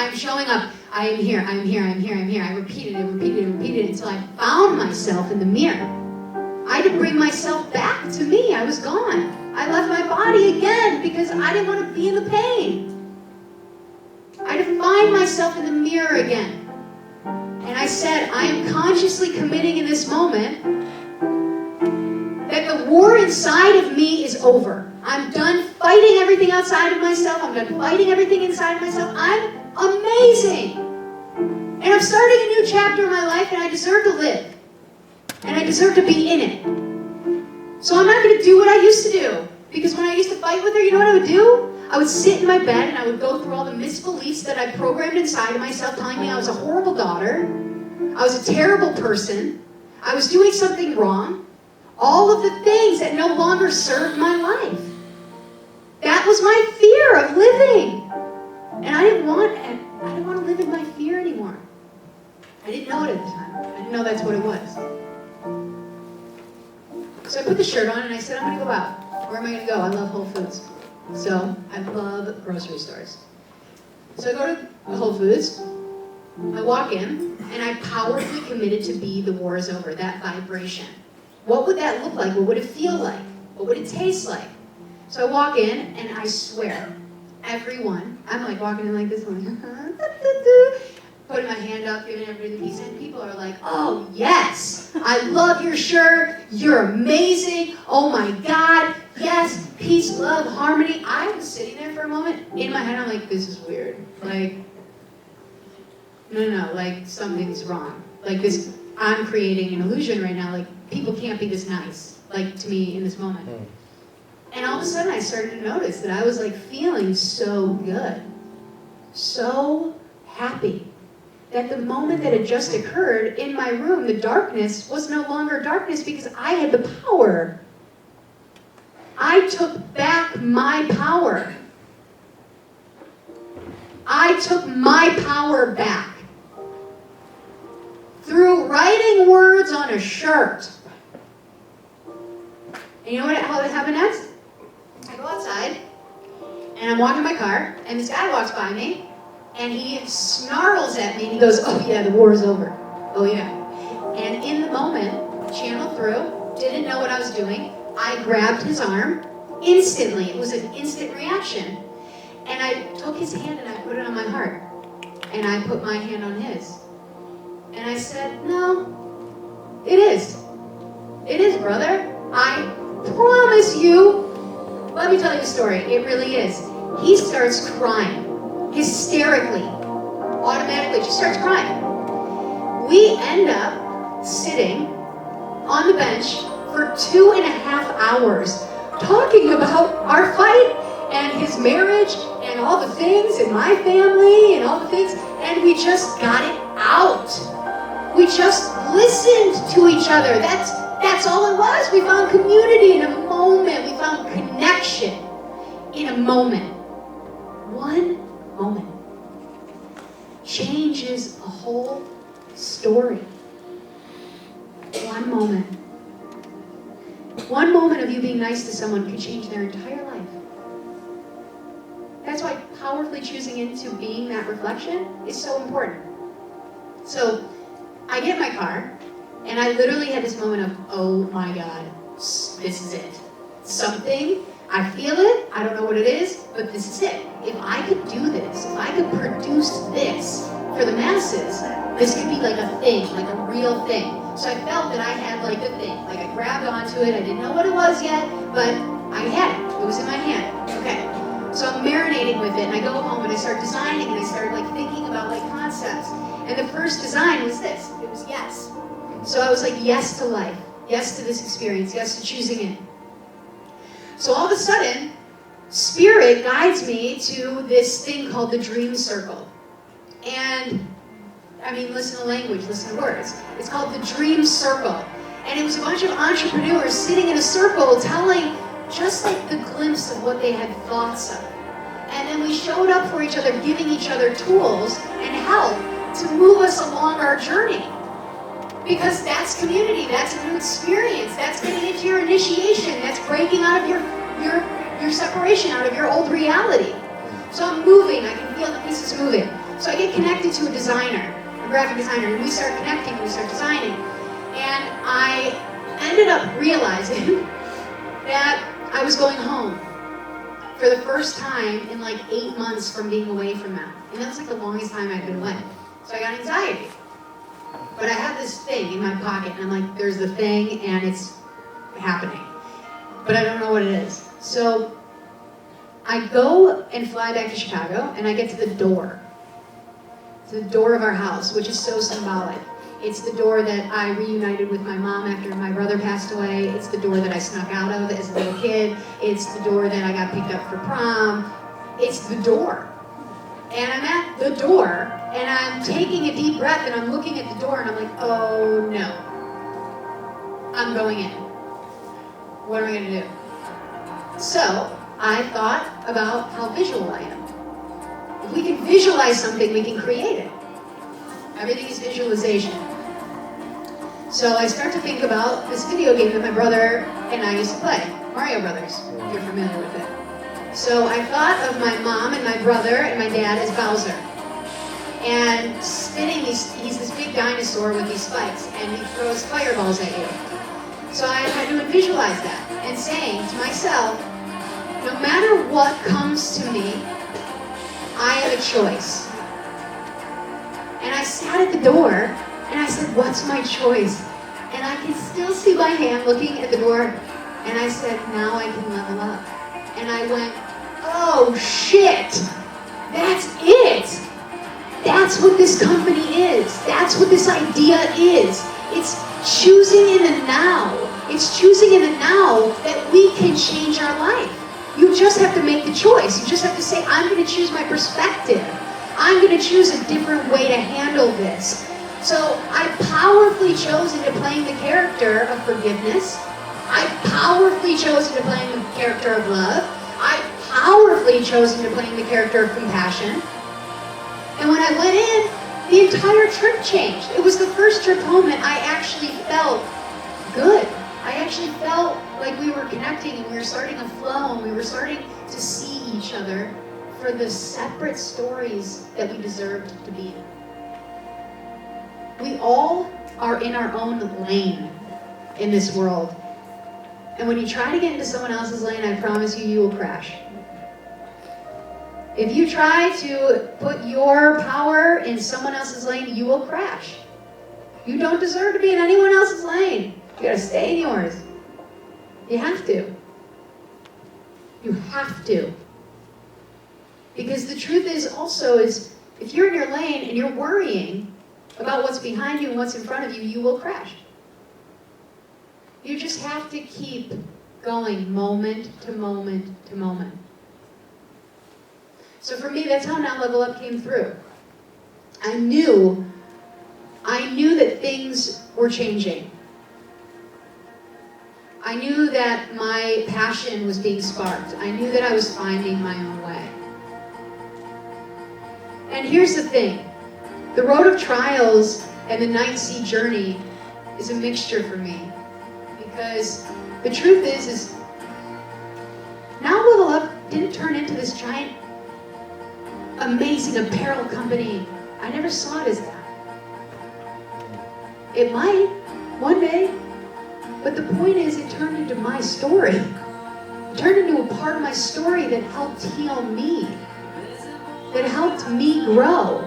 I'm showing up. I am here, I'm here, I'm here, I'm here. I repeated it, repeated it, repeated it until I found myself in the mirror. I had to bring myself back to me. I was gone. I left my body again because I didn't want to be in the pain. I had to find myself in the mirror again. And I said, I am consciously committing in this moment that the war inside of me is over. I'm done fighting everything outside of myself. I'm done fighting everything inside of myself. I'm amazing. And I'm starting a new chapter in my life, and I deserve to live. And I deserve to be in it. So I'm not going to do what I used to do. Because when I used to fight with her, you know what I would do? I would sit in my bed and I would go through all the misbeliefs that I programmed inside of myself, telling me I was a horrible daughter. I was a terrible person. I was doing something wrong. All of the things that no longer served my life. That was my fear of living. And I didn't want to live in my fear anymore. I didn't know it at the time. I didn't know that's what it was. So I put the shirt on and I said, I'm going to go out. Where am I going to go? I love Whole Foods. So I love grocery stores. So I go to Whole Foods. I walk in and I powerfully committed to be the war is over, that vibration. What would that look like? What would it feel like? What would it taste like? So I walk in and I swear, everyone, I'm like walking in like this one, putting my hand up, giving everybody the peace, and people are like, oh yes, I love your shirt, you're amazing, oh my God, yes, peace, love, harmony. I was sitting there for a moment, in my head I'm like, this is weird, like, no, like something's wrong. Like this, I'm creating an illusion right now, like people can't be this nice, like to me in this moment. And all of a sudden I started to notice that I was like feeling so good, so happy. That the moment that had just occurred in my room, the darkness was no longer darkness because I had the power. I took back my power. I took my power back. Through writing words on a shirt. And you know how it happened next? I go outside, and I'm walking my car, and this guy walks by me, and he snarls at me, and he goes, oh yeah, the war is over. Oh yeah. And in the moment, channeled through, didn't know what I was doing, I grabbed his arm instantly. It was an instant reaction. And I took his hand and I put it on my heart. And I put my hand on his. And I said, no, it is. It is, brother. I promise you. Let me tell you a story. It really is. He starts crying, hysterically, automatically, just starts crying. We end up sitting on the bench for 2.5 hours talking about our fight and his marriage and all the things and my family and all the things, and we just got it out. We just listened to each other. That's all it was. We found community in a moment. We found connection in a moment. One moment changes a whole story. One moment. One moment of you being nice to someone could change their entire life. That's why powerfully choosing into being that reflection is so important. So I get in my car, and I literally had this moment of, oh my God, this is it. Something, I feel it, I don't know what it is, but this is it. If I could do this, if I could produce this for the masses, this could be like a thing, like a real thing. So I felt that I had like the thing. Like I grabbed onto it, I didn't know what it was yet, but I had it. It was in my hand. Okay. So I'm marinating with it, and I go home and I start designing, and I start like thinking about like concepts. And the first design was this. It was yes. So I was like, yes to life, yes to this experience, yes to choosing it. So all of a sudden, Spirit guides me to this thing called the dream circle. And, I mean, listen to language, listen to words. It's called the dream circle. And it was a bunch of entrepreneurs sitting in a circle telling just like the glimpse of what they had thoughts of. And then we showed up for each other, giving each other tools and help to move us along our journey. Because that's community, that's a new experience, that's getting into your initiation, that's breaking out of your separation, out of your old reality. So I'm moving, I can feel the pieces moving. So I get get connected to a designer, a graphic designer, and we start connecting, we start designing. And I ended up realizing that I was going home for the first time in like 8 months from being away from them. And that was like the longest time I'd been away. So I got anxiety. But I had this thing in my pocket, and I'm like, there's the thing, and it's happening. But I don't know what it is. So I go and fly back to Chicago, and I get to the door. To the door of our house, which is so symbolic. It's the door that I reunited with my mom after my brother passed away. It's the door that I snuck out of as a little kid. It's the door that I got picked up for prom. It's the door. And I'm at the door, and I'm taking a deep breath, and I'm looking at the door, and I'm like, oh no. I'm going in. What am I going to do? So I thought about how visual I am. If we can visualize something, we can create it. Everything is visualization. So I start to think about this video game that my brother and I used to play, Mario Brothers, if you're familiar with it. So I thought of my mom and my brother and my dad as Bowser. And spinning he's this big dinosaur with these spikes, and he throws fireballs at you. So I had to visualize that and saying to myself, no matter what comes to me, I have a choice. And I sat at the door, and I said, what's my choice? And I can still see my hand looking at the door, and I said, now I can level up. And I went, oh shit, that's it. That's what this company is. That's what this idea is. It's choosing in the now. It's choosing in the now that we can change our life. You just have to make the choice. You just have to say, I'm going to choose my perspective. I'm going to choose a different way to handle this. So I powerfully chose into playing the character of forgiveness. I powerfully chose into playing the character of love. I powerfully chose into playing the character of compassion. And when I went in, the entire trip changed. It was the first trip home that I actually felt good. I actually felt like we were connecting, and we were starting to flow, and we were starting to see each other for the separate stories that we deserved to be in. We all are in our own lane in this world. And when you try to get into someone else's lane, I promise you, you will crash. If you try to put your power in someone else's lane, you will crash. You don't deserve to be in anyone else's lane. You gotta stay in yours. You have to. You have to. Because the truth is also is, if you're in your lane and you're worrying about what's behind you and what's in front of you, you will crash. You just have to keep going moment to moment to moment. So for me, that's how Now Level Up came through. I knew that things were changing. I knew that my passion was being sparked. I knew that I was finding my own way. And here's the thing. The road of trials and the 9C journey is a mixture for me. Because the truth is Now Level Up didn't turn into this giant, amazing apparel company. I never saw it as that. It might, one day. But the point is, it turned into my story. It turned into a part of my story that helped heal me. That helped me grow.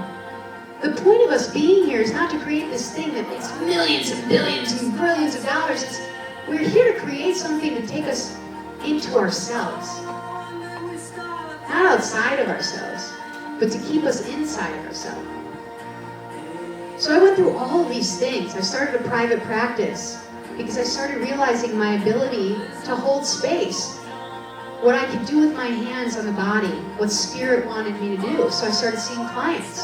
The point of us being here is not to create this thing that makes millions and billions and billions of dollars. We're here to create something to take us into ourselves. Not outside of ourselves, but to keep us inside of ourselves. So I went through all of these things. I started a private practice because I started realizing my ability to hold space. What I could do with my hands on the body, what spirit wanted me to do. So I started seeing clients.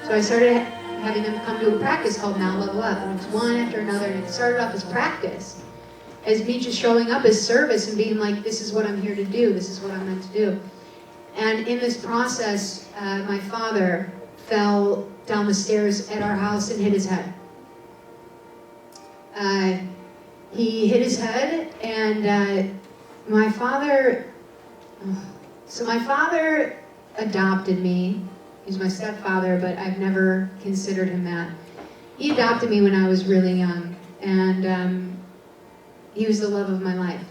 So I started having them come to a practice called Now Level Up. And it was one after another, and it started off as practice. As me just showing up as service and being like, this is what I'm here to do, this is what I'm meant to do. And in this process, my father fell down the stairs at our house and hit his head. He hit his head, and my father adopted me He's my stepfather, but I've never considered him that. He adopted me when I was really young, and he was the love of my life.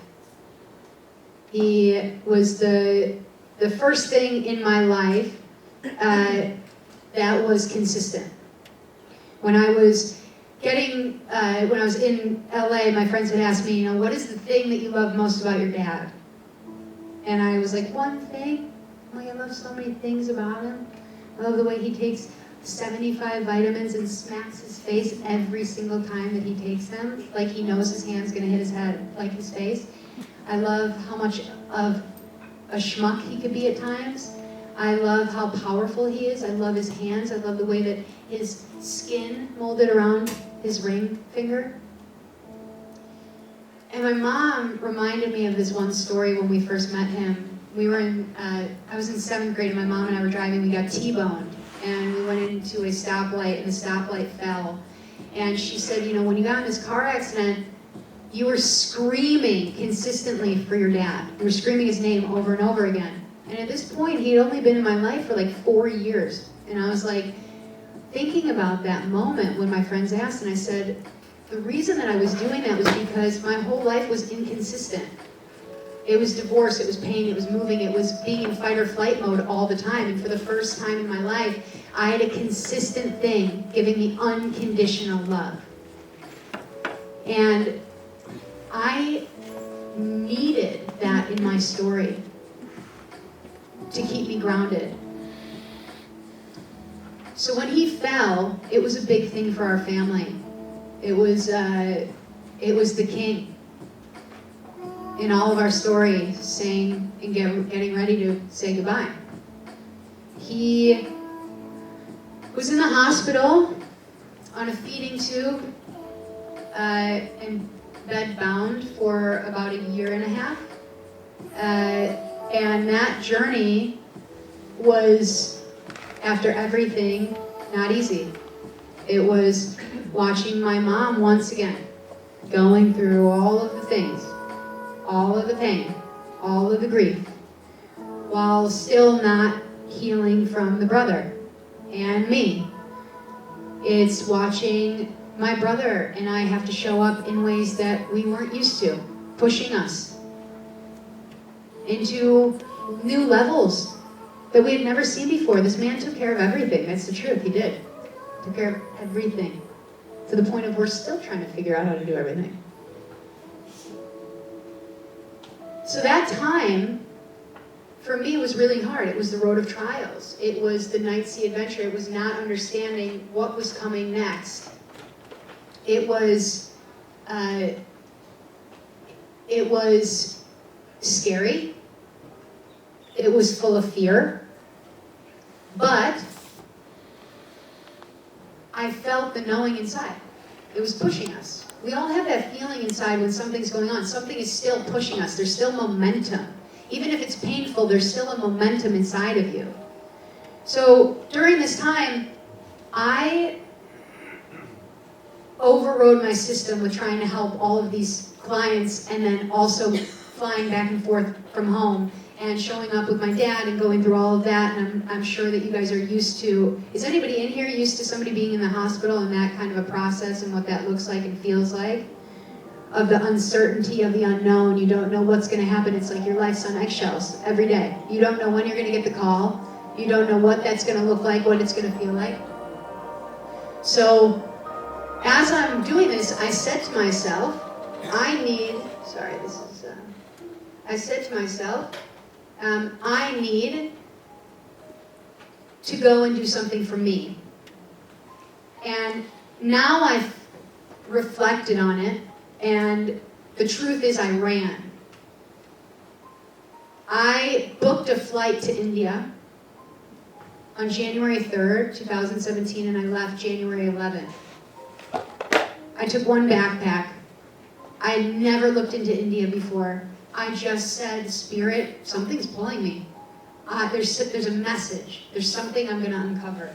He was the first thing in my life that was consistent. When I was in LA, my friends would ask me, what is the thing that you love most about your dad? And I was like, one thing? I love so many things about him. I love the way he takes 75 vitamins and smacks his face every single time that he takes them, like he knows his hand's gonna hit his head, like his face. I love how much of a schmuck he could be at times. I love how powerful he is. I love his hands. I love the way that his skin molded around his ring finger. And my mom reminded me of this one story when we first met him. I was in 7th grade, and my mom and I were driving. We got T-boned, and we went into a stoplight, and the stoplight fell. And she said, when you got in this car accident, you were screaming consistently for your dad. You were screaming his name over and over again. And at this point, he'd only been in my life for like 4 years. And I was like, thinking about that moment when my friends asked, and I said, the reason that I was doing that was because my whole life was inconsistent. It was divorce, it was pain, it was moving, it was being in fight or flight mode all the time. And for the first time in my life, I had a consistent thing giving me unconditional love. And I needed that in my story to keep me grounded. So when he fell, it was a big thing for our family. It was the king in all of our stories, saying and getting ready to say goodbye. He was in the hospital on a feeding tube and bed bound for about 1.5 years. And that journey was, after everything, not easy. It was watching my mom once again, going through all of the things, all of the pain, all of the grief, while still not healing from the brother and me. It's watching my brother and I have to show up in ways that we weren't used to, pushing us into new levels that we had never seen before. This man took care of everything. That's the truth. He did. Took care of everything. To the point of we're still trying to figure out how to do everything. So that time, for me, was really hard. It was the road of trials. It was the night sea adventure. It was not understanding what was coming next. It was scary. It was full of fear. But I felt the knowing inside. It was pushing us. We all have that feeling inside when something's going on. Something is still pushing us. There's still momentum. Even if it's painful, there's still a momentum inside of you. So during this time, I overrode my system with trying to help all of these clients and then also flying back and forth from home and showing up with my dad and going through all of that. And I'm sure that you guys are used to, is anybody in here used to somebody being in the hospital and that kind of a process and what that looks like and feels like? Of the uncertainty of the unknown. You don't know what's going to happen. It's like your life's on eggshells every day. You don't know when you're going to get the call. You don't know what that's going to look like, what it's going to feel like. So as I'm doing this, I said to myself, I need to go and do something for me. And now I've reflected on it, and the truth is I ran. I booked a flight to India on January 3rd, 2017, and I left January 11th. I took one backpack. I had never looked into India before. I just said, Spirit, something's pulling me. There's a message. There's something I'm going to uncover.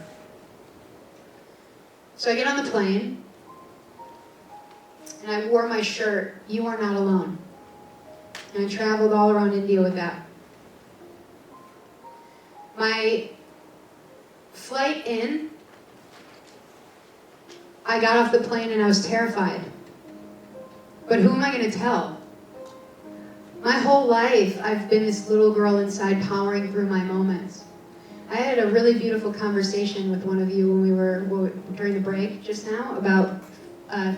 So I get on the plane, and I wore my shirt, "You Are Not Alone." And I traveled all around India with that. My Flight in, I got off the plane and I was terrified. But who am I going to tell? My whole life, I've been this little girl inside powering through my moments. I had a really beautiful conversation with one of you when we were during the break just now about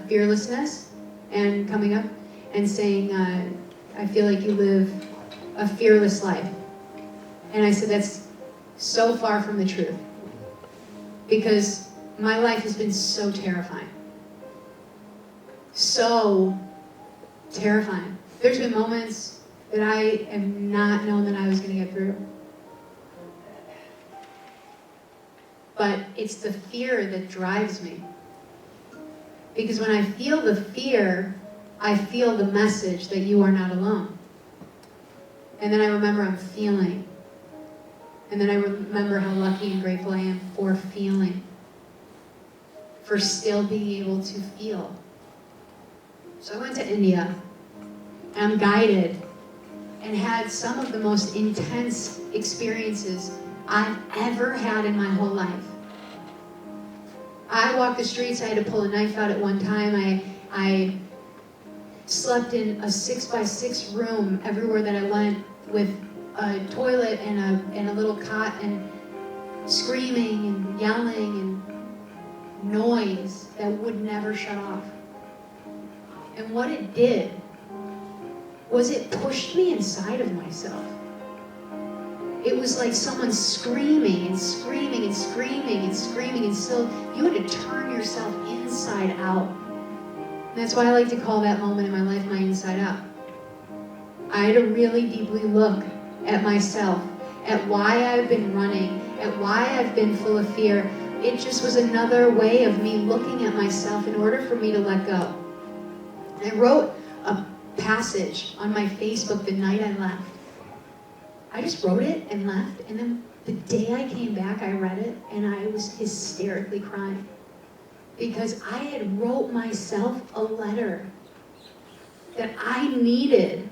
fearlessness and coming up and saying, I feel like you live a fearless life. And I said, that's so far from the truth. Because my life has been so terrifying. So terrifying. There's been moments that I have not known that I was going to get through. But it's the fear that drives me. Because when I feel the fear, I feel the message that you are not alone. And then I remember I'm feeling. And then I remember how lucky and grateful I am for feeling. For still being able to feel. So I went to India. And I'm guided. And had some of the most intense experiences I've ever had in my whole life. I walked the streets. I had to pull a knife out at one time. I slept in a 6x6 room everywhere that I went with a toilet and a little cot and screaming and yelling and noise that would never shut off. And what it did was it pushed me inside of myself. It was like someone screaming and screaming and screaming and screaming, and still you had to turn yourself inside out. And that's why I like to call that moment in my life my inside out. I had to really deeply look at myself, at why I've been running, at why I've been full of fear. It just was another way of me looking at myself in order for me to let go. And I wrote a passage on my Facebook the night I left. I just wrote it and left, and then the day I came back, I read it, and I was hysterically crying. Because I had wrote myself a letter that I needed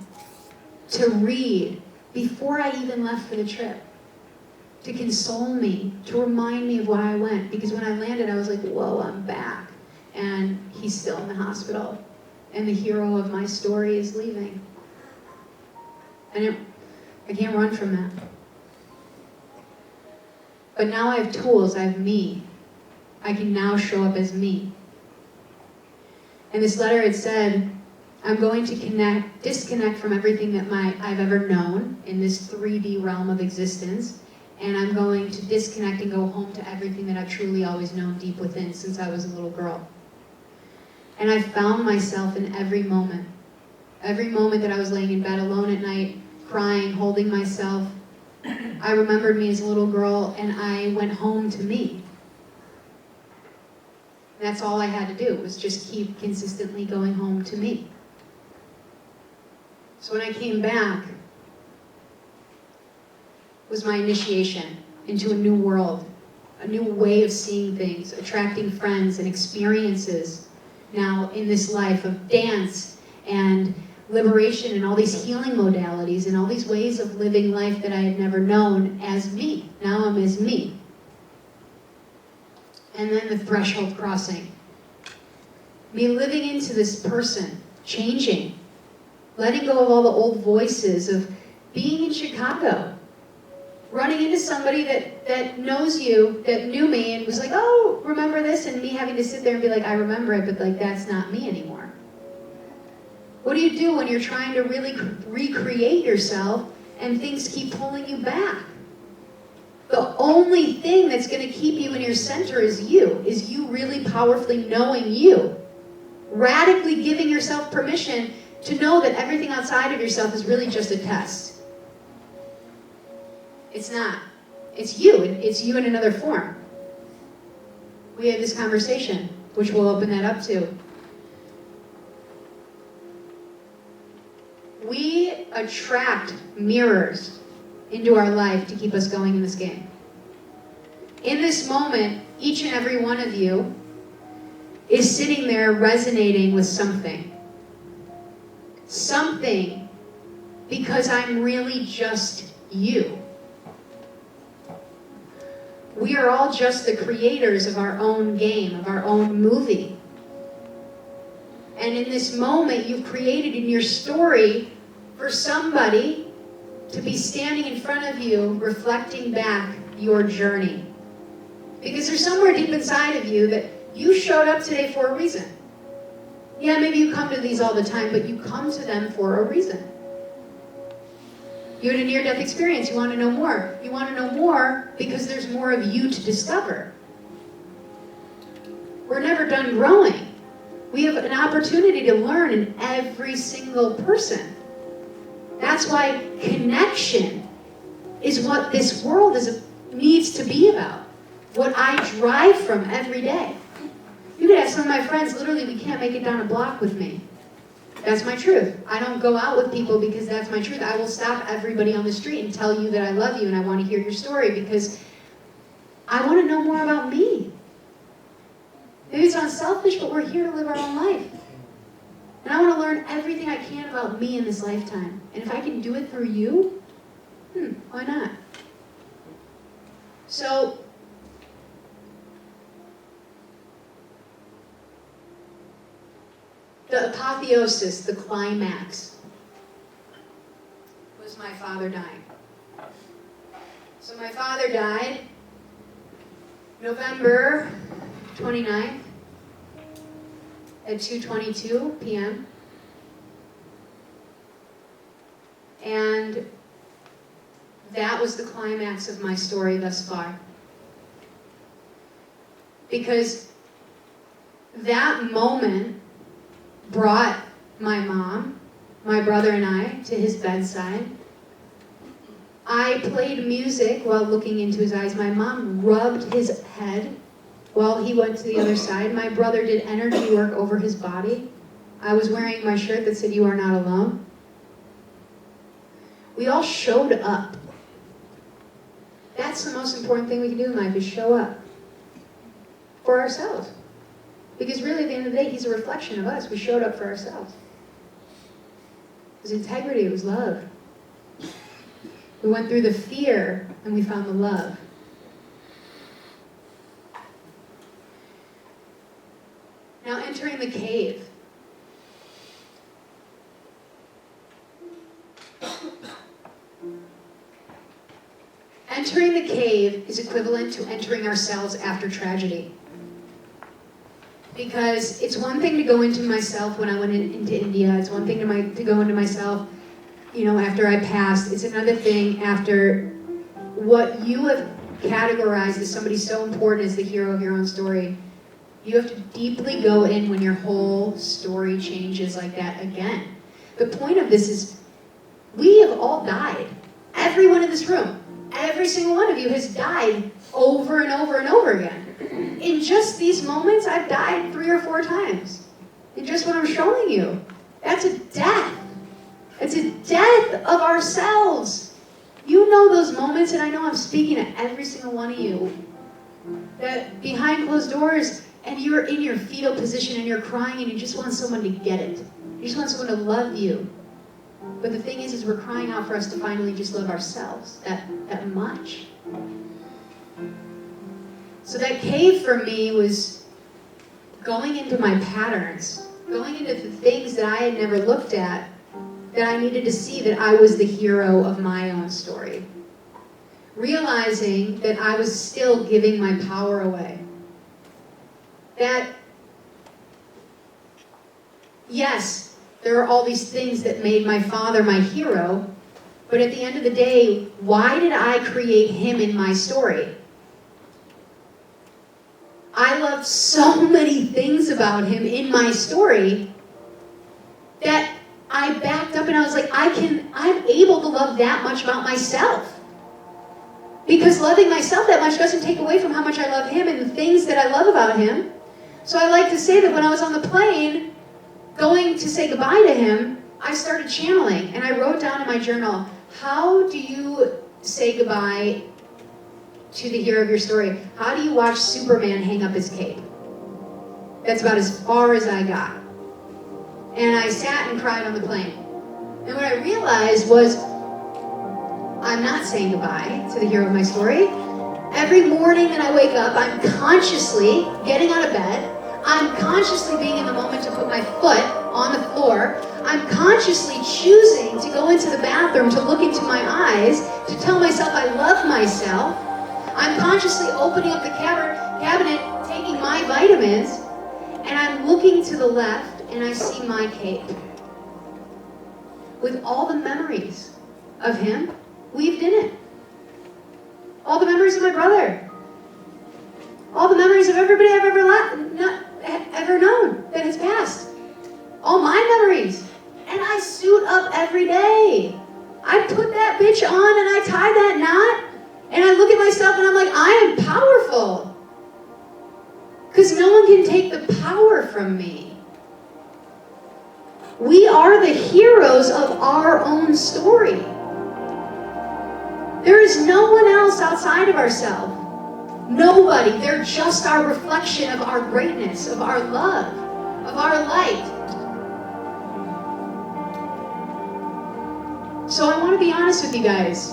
to read before I even left for the trip. To console me, to remind me of why I went. Because when I landed, I was like, whoa, I'm back. And he's still in the hospital. And the hero of my story is leaving. And I can't run from that. But now I have tools, I have me. I can now show up as me. In this letter it said, I'm going to disconnect from everything that I've ever known in this 3D realm of existence, and I'm going to disconnect and go home to everything that I've truly always known deep within since I was a little girl. And I found myself in every moment that I was laying in bed alone at night, crying, holding myself. I remembered me as a little girl, and I went home to me. That's all I had to do, was just keep consistently going home to me. So when I came back, was my initiation into a new world, a new way of seeing things, attracting friends and experiences now in this life of dance and liberation and all these healing modalities and all these ways of living life that I had never known as me. Now I'm as me. And then the threshold crossing. Me living into this person, changing, letting go of all the old voices of being in Chicago, running into somebody that knows you, that knew me, and was like, oh, remember this? And me having to sit there and be like, I remember it, but like, that's not me anymore. What do you do when you're trying to really recreate yourself and things keep pulling you back? The only thing that's going to keep you in your center is you really powerfully knowing you. Radically giving yourself permission to know that everything outside of yourself is really just a test. It's not. It's you. It's you in another form. We had this conversation, which we'll open that up to. We attract mirrors into our life to keep us going in this game. In this moment, each and every one of you is sitting there resonating with something. Something, because I'm really just you. We are all just the creators of our own game, of our own movie. And in this moment, you've created in your story for somebody to be standing in front of you, reflecting back your journey. Because there's somewhere deep inside of you that you showed up today for a reason. Yeah, maybe you come to these all the time, but you come to them for a reason. You had a near-death experience. You want to know more. You want to know more because there's more of you to discover. We're never done growing. We have an opportunity to learn in every single person. That's why connection is what this world needs to be about. What I drive from every day. You could ask some of my friends, literally, we can't make it down a block with me. That's my truth. I don't go out with people because that's my truth. I will stop everybody on the street and tell you that I love you and I want to hear your story because I want to know more about me. Maybe it's unselfish, but we're here to live our own life. And I want to learn everything I can about me in this lifetime. And if I can do it through you, why not? So, the apotheosis, the climax, was my father dying. So my father died November 29th at 2:22 p.m. And that was the climax of my story thus far. Because that moment brought my mom, my brother and I to his bedside. I played music while looking into his eyes. My mom rubbed his head while he went to the other side. My brother did energy work over his body. I was wearing my shirt that said, "You are not alone." We all showed up. That's the most important thing we can do in life, is show up for ourselves. Because really, at the end of the day, he's a reflection of us. We showed up for ourselves. It was integrity, it was love. We went through the fear, and we found the love. Now, entering the cave. Entering the cave is equivalent to entering ourselves after tragedy. Because it's one thing to go into myself when I went into India. It's one thing to go into myself, after I passed. It's another thing after what you have categorized as somebody so important as the hero of your own story. You have to deeply go in when your whole story changes like that again. The point of this is, we have all died. Everyone in this room, every single one of you has died over and over and over again. In just these moments, I've died 3 or 4 times. In just what I'm showing you. That's a death. It's a death of ourselves. You know those moments, and I know I'm speaking to every single one of you, that behind closed doors, and you're in your fetal position, and you're crying, and you just want someone to get it. You just want someone to love you. But the thing is we're crying out for us to finally just love ourselves that much. So that cave for me was going into my patterns, going into the things that I had never looked at, that I needed to see that I was the hero of my own story. Realizing that I was still giving my power away. That, yes, there are all these things that made my father my hero, but at the end of the day, why did I create him in my story? I loved so many things about him in my story that I backed up and I was like, I'm able to love that much about myself. Because loving myself that much doesn't take away from how much I love him and the things that I love about him. So I like to say that when I was on the plane, going to say goodbye to him, I started channeling and I wrote down in my journal, how do you say goodbye to the hero of your story? How do you watch Superman hang up his cape? That's about as far as I got. And I sat and cried on the plane. And what I realized was, I'm not saying goodbye to the hero of my story. Every morning that I wake up, I'm consciously getting out of bed. I'm consciously being in the moment to put my foot on the floor. I'm consciously choosing to go into the bathroom, to look into my eyes, to tell myself I love myself. I'm consciously opening up the cabinet, taking my vitamins, and I'm looking to the left and I see my cape with all the memories of him weaved in it. All the memories of my brother. All the memories of everybody I've ever known that has passed. All my memories. And I suit up every day. I put that bitch on and I tie that knot. And I look at myself and I'm like, I am powerful. Because no one can take the power from me. We are the heroes of our own story. There is no one else outside of ourselves. Nobody. They're just our reflection of our greatness, of our love, of our light. So I want to be honest with you guys.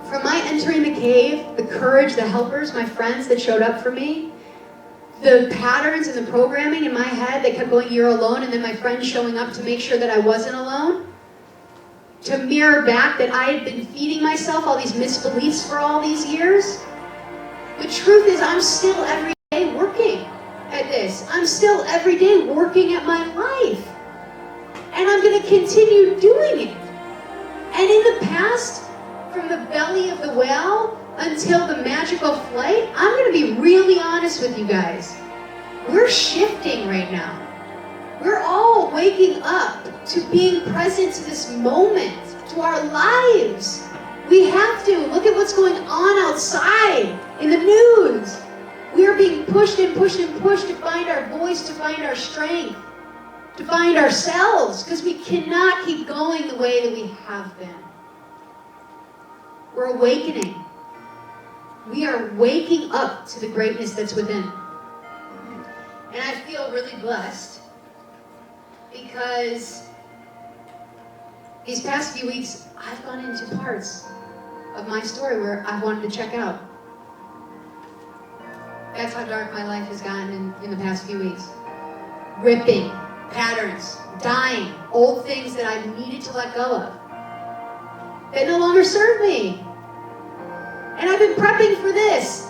From my entering the cave, the courage, the helpers, my friends that showed up for me, the patterns and the programming in my head that kept going, you're alone, and then my friends showing up to make sure that I wasn't alone, to mirror back that I had been feeding myself all these misbeliefs for all these years. The truth is, I'm still every day working at this. I'm still every day working at my life. And I'm going to continue doing it. And in the past, from the belly of the whale until the magical flight, I'm going to be really honest with you guys. We're shifting right now. We're all waking up to being present to this moment, to our lives. We have to. Look at what's going on outside in the news. We are being pushed and pushed and pushed to find our voice, to find our strength, to find ourselves, because we cannot keep going the way that we have been. We're awakening. We are waking up to the greatness that's within. And I feel really blessed because these past few weeks, I've gone into parts of my story where I wanted to check out. That's how dark my life has gotten in the past few weeks. Ripping patterns, dying, old things that I've needed to let go of that no longer serve me. And I've been prepping for this.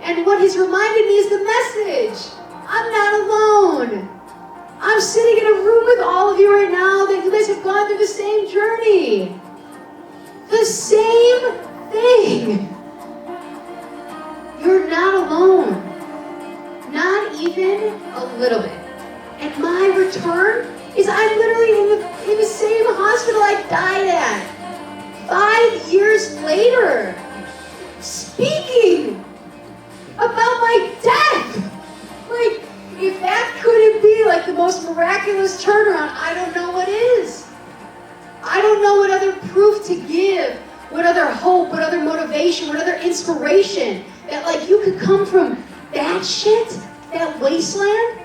And what has reminded me is the message. I'm not alone. I'm sitting in a room with all of you right now that you guys have gone through the same journey. The same thing. You're not alone. Not even a little bit. And my return is I'm literally in the same hospital I died at. 5 years later, speaking about my death. Like, if that couldn't be like the most miraculous turnaround, I don't know what is. I don't know what other proof to give, what other hope, what other motivation, what other inspiration, that like you could come from that shit, that wasteland,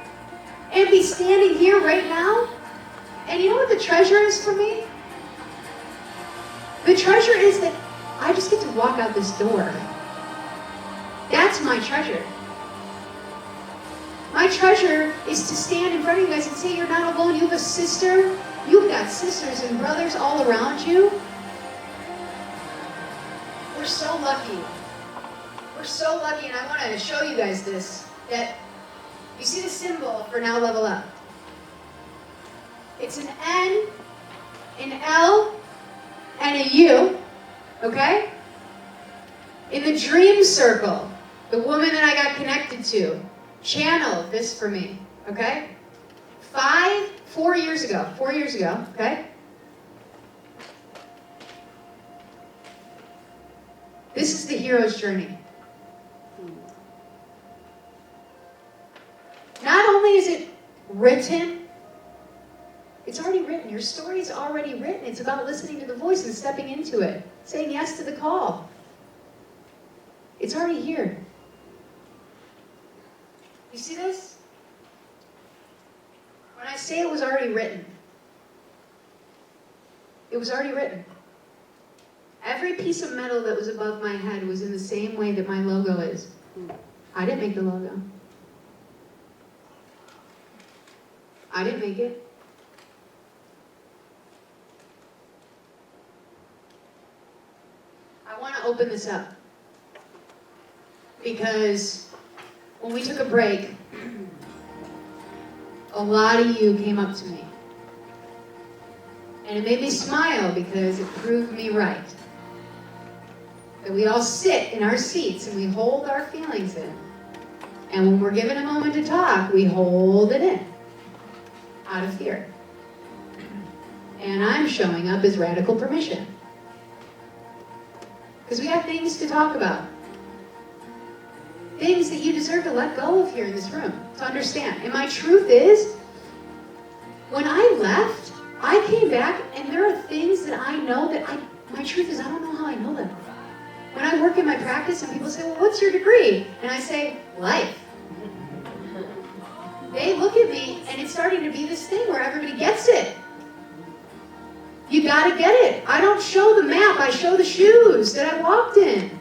and be standing here right now. And you know what the treasure is for me? The treasure is that I just get to walk out this door. That's my treasure. My treasure is to stand in front of you guys and say you're not alone. You have a sister. You've got sisters and brothers all around you. We're so lucky. We're so lucky, and I want to show you guys this. That you see the symbol for Now Level Up. It's an N, an L, and a U, okay? In the dream circle, the woman that I got connected to channeled this for me, okay? 4 years ago, okay? This is the hero's journey. Not only is it written, it's already written. Your story is already written. It's about listening to the voice and stepping into it, saying yes to the call. It's already here. You see this? When I say it was already written, it was already written. Every piece of metal that was above my head was in the same way that my logo is. I didn't make the logo. I didn't make it. I want to open this up because when we took a break, a lot of you came up to me. And it made me smile because it proved me right. That we all sit in our seats and we hold our feelings in. And when we're given a moment to talk, we hold it in. Out of fear. And I'm showing up as radical permission. Because we have things to talk about. Things that you deserve to let go of here in this room. To understand. And my truth is, when I left, I came back and there are things that I know that my truth is I don't know how I know them. When I work in my practice and people say, well, what's your degree? And I say, life. They look at me and it's starting to be this thing where everybody gets it. You gotta get it. I don't show the map, I show the shoes that I walked in.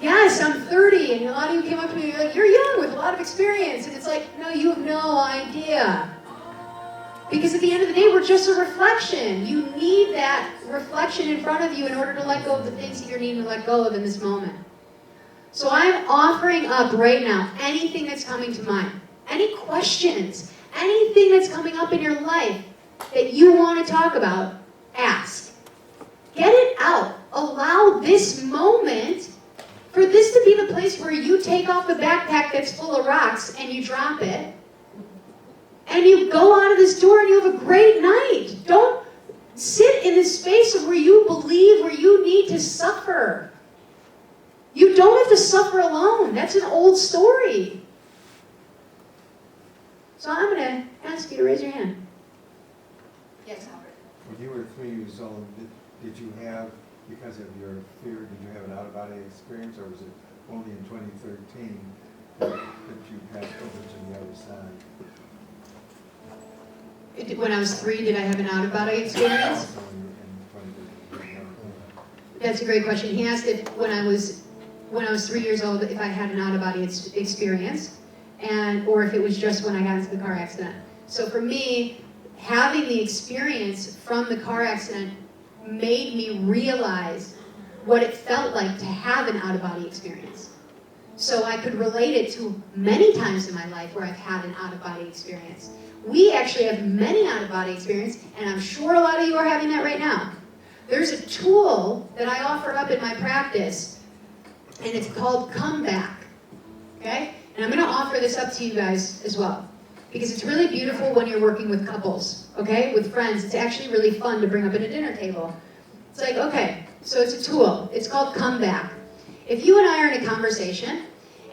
Yes, I'm 30 and a lot of you came up to me and you're like, you're young with a lot of experience. And it's like, no, you have no idea. Because at the end of the day, we're just a reflection. You need that reflection in front of you in order to let go of the things that you're needing to let go of in this moment. So I'm offering up right now anything that's coming to mind. Any questions, anything that's coming up in your life that you want to talk about, ask. Get it out. Allow this moment for this to be the place where you take off the backpack that's full of rocks and you drop it. And you go out of this door and you have a great night. Don't sit in this space of where you believe, where you need to suffer. You don't have to suffer alone. That's an old story. So I'm going to ask you to raise your hand. Yes, Albert. When you were 3 years old, did you have, because of your fear, did you have an out-of-body experience, or was it only in 2013 that you passed over to the other side? When I was 3, did I have an out-of-body experience? That's a great question. He asked if when I was 3 years old if I had an out-of-body experience, or if it was just when I got into the car accident. So for me, having the experience from the car accident made me realize what it felt like to have an out-of-body experience. So I could relate it to many times in my life where I've had an out-of-body experience. We actually have many out-of-body experiences, and I'm sure a lot of you are having that right now. There's a tool that I offer up in my practice, and it's called Comeback, okay? And I'm going to offer this up to you guys as well, because it's really beautiful when you're working with couples, okay? With friends, it's actually really fun to bring up at a dinner table. It's like, okay, so it's a tool. It's called Comeback. If you and I are in a conversation,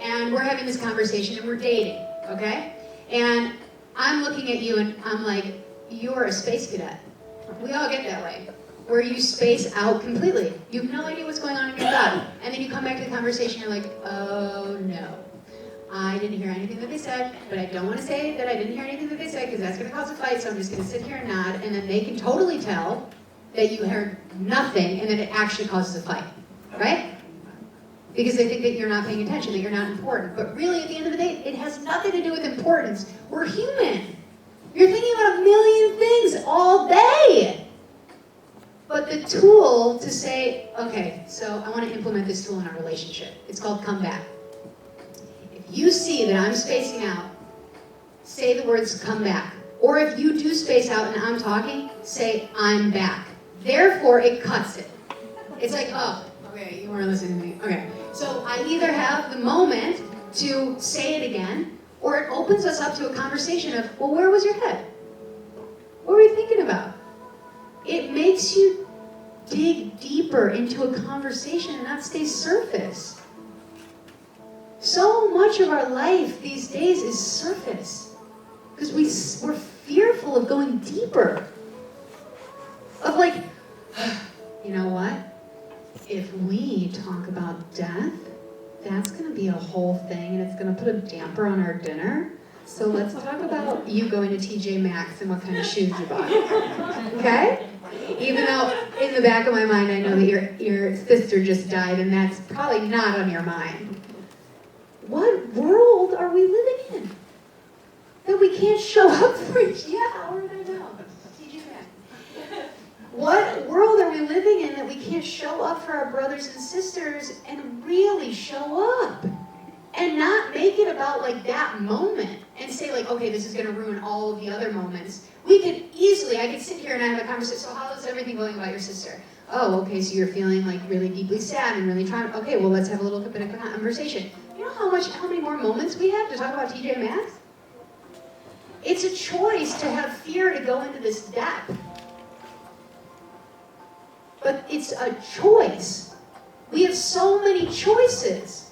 and we're having this conversation, and we're dating, okay? And I'm looking at you and I'm like, you're a space cadet. We all get that way. Where you space out completely. You have no idea what's going on in your gut. And then you come back to the conversation, you're like, oh no. I didn't hear anything that they said, but I don't want to say that I didn't hear anything that they said because that's going to cause a fight, so I'm just going to sit here and nod, and then they can totally tell that you heard nothing and that it actually causes a fight, right? Because they think that you're not paying attention, that you're not important. But really, at the end of the day, it has nothing to do with importance. We're human. You're thinking about a million things all day. But the tool to say, okay, so I want to implement this tool in our relationship. It's called Comeback. If you see that I'm spacing out, say the words come back. Or if you do space out and I'm talking, say I'm back. Therefore, it cuts it. It's like, oh, okay, you weren't listening to me. Okay. So I either have the moment to say it again, or it opens us up to a conversation of, well, where was your head? What were you thinking about? It makes you dig deeper into a conversation and not stay surface. So much of our life these days is surface because we're fearful of going deeper. Of like, you know what? If we talk about death, that's going to be a whole thing, and it's going to put a damper on our dinner. So let's talk about you going to TJ Maxx and what kind of shoes you bought. Okay? Even though in the back of my mind I know that your sister just died and that's probably not on your mind. What world are we living in? That we can't show up for each other? Yeah, where did I know? What world are we living in that we can't show up for our brothers and sisters and really show up? And not make it about like that moment and say like, okay, this is gonna ruin all of the other moments. We could easily, I could sit here and have a conversation, so how is everything going about your sister? Oh, okay, so you're feeling like really deeply sad and really trying, okay, well let's have a little bit of conversation. You know how many more moments we have to talk about TJ Maxx? It's a choice to have fear to go into this depth. But it's a choice. We have so many choices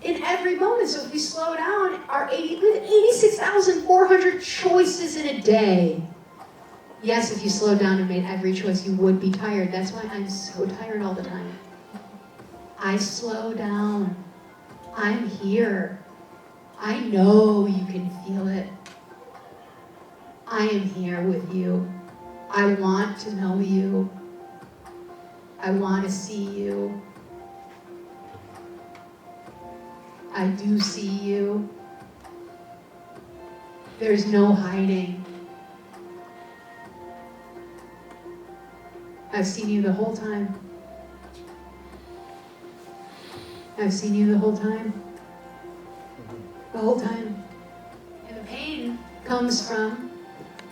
in every moment. So if we slow down, we have 86,400 choices in a day. Yes, if you slowed down and made every choice, you would be tired. That's why I'm so tired all the time. I slow down. I'm here. I know you can feel it. I am here with you. I want to know you. I want to see you. I do see you. There's no hiding. I've seen you the whole time. I've seen you the whole time. The whole time. And the pain comes from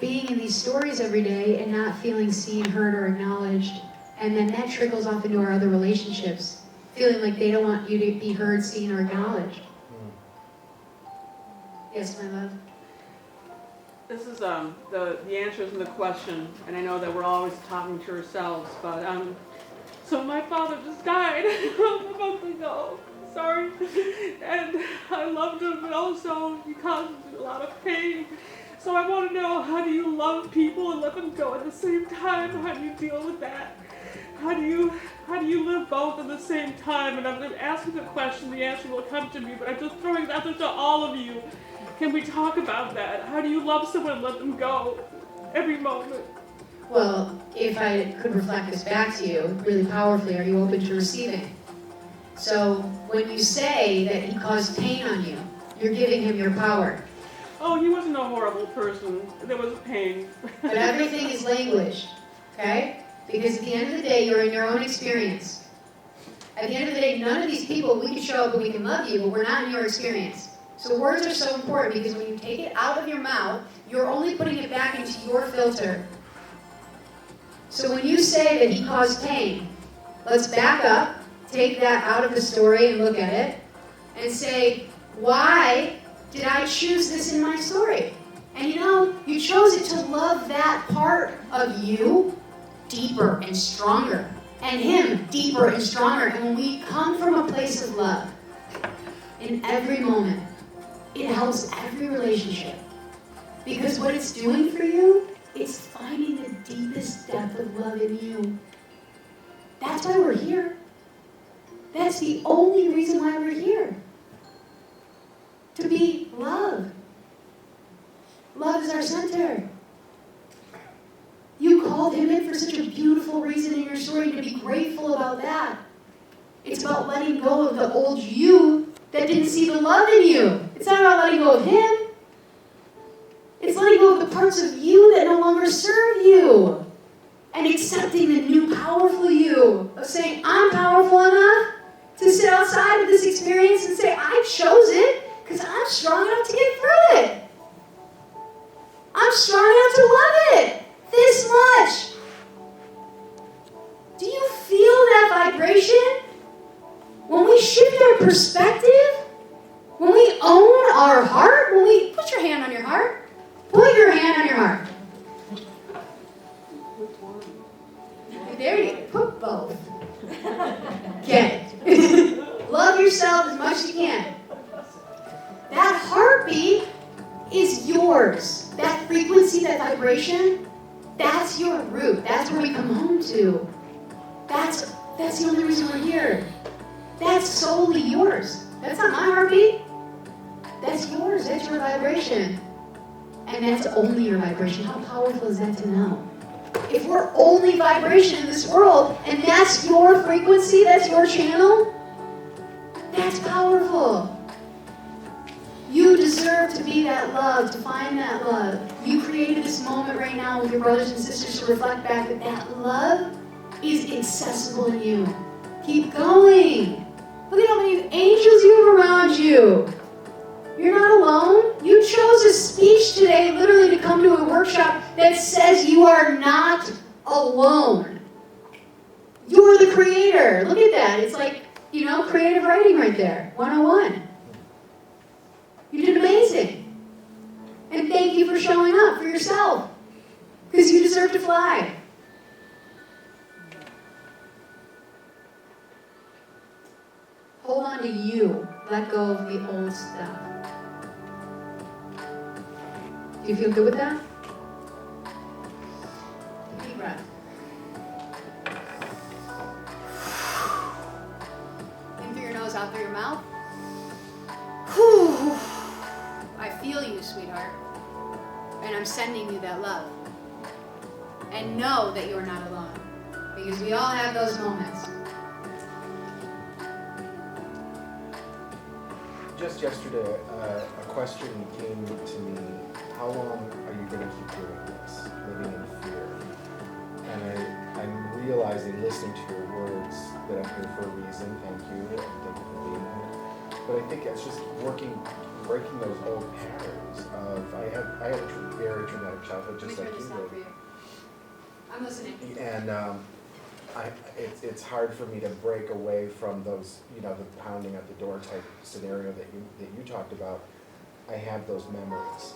being in these stories every day and not feeling seen, heard, or acknowledged. And then that trickles off into our other relationships. Feeling like they don't want you to be heard, seen, or acknowledged. Yes, my love? This is the answers in the question, and I know that we're always talking to ourselves, but so my father just died a month ago. Sorry. And I loved him, but also he caused me a lot of pain. So I want to know, how do you love people and let them go at the same time? How do you deal with that? How do you live both at the same time? And I'm going to ask you the question, the answer will come to me, but I'm just throwing it out there to all of you. Can we talk about that? How do you love someone and let them go every moment? Well, if I could reflect this back to you really powerfully, are you open to receiving? So when you say that he caused pain on you, you're giving him your power. Oh, he wasn't a horrible person. There was pain. But everything is language, okay? Because at the end of the day, you're in your own experience. At the end of the day, none of these people, we can show up and we can love you, but we're not in your experience. So words are so important because when you take it out of your mouth, you're only putting it back into your filter. So when you say that he caused pain, let's back up, take that out of the story and look at it, and say, why did I choose this in my story? And you know, you chose it to love that part of you deeper and stronger, and him deeper and stronger. And when we come from a place of love, in every moment, it helps every relationship. Because what it's doing for you, it's finding the deepest depth of love in you. That's why we're here. That's the only reason why we're here. To be love. Love is our center. You called him in for such a beautiful reason in your story, to be grateful about that. It's about letting go of the old you that didn't see the love in you. It's not about letting go of him. It's letting go of the parts of you that no longer serve you. And accepting the new powerful you of saying, I'm powerful enough to sit outside of this experience and say, I chose it because I'm strong enough to get through it. I'm strong enough to love it this much. Do you feel that vibration? When we shift our perspective, when we own our heart, when we put your hand on your heart, put your hand on your heart. There you go. Put both. Get it. Love yourself as much as you can. That heartbeat is yours. That frequency, that vibration, that's your root. That's where we come home to. That's the only reason we're here. That's solely yours. That's not my heartbeat. That's yours. That's your vibration. And that's only your vibration. How powerful is that to know? if we're only vibration in this world, and that's your frequency, that's your channel, that's powerful. You deserve to be that love, to find that love. You created this moment right now with your brothers and sisters to reflect back that that love is accessible in you. Keep going. Look at how many angels you have around you. You're not alone. You chose a speech today literally to come to a workshop that says you are not alone. You're the creator. Look at that. It's like, creative writing right there. 101. You did amazing. And thank you for showing up for yourself. Because you deserve to fly. Hold on to you. Let go of the old stuff. Do you feel good with that? Deep breath. In through your nose, out through your mouth. Whew. I feel you, sweetheart. And I'm sending you that love. And know that you're not alone. Because we all have those moments. Just yesterday, a question came to me, how long are you going to keep doing this, living in fear? And I'm realizing, listening to your words, that I'm here for a reason. Thank you, and thank you for being here. But I think it's just breaking those old patterns of, I had a very traumatic childhood, just like you did. I'm listening. And it's hard for me to break away from those, the pounding at the door type scenario that you talked about. I have those memories.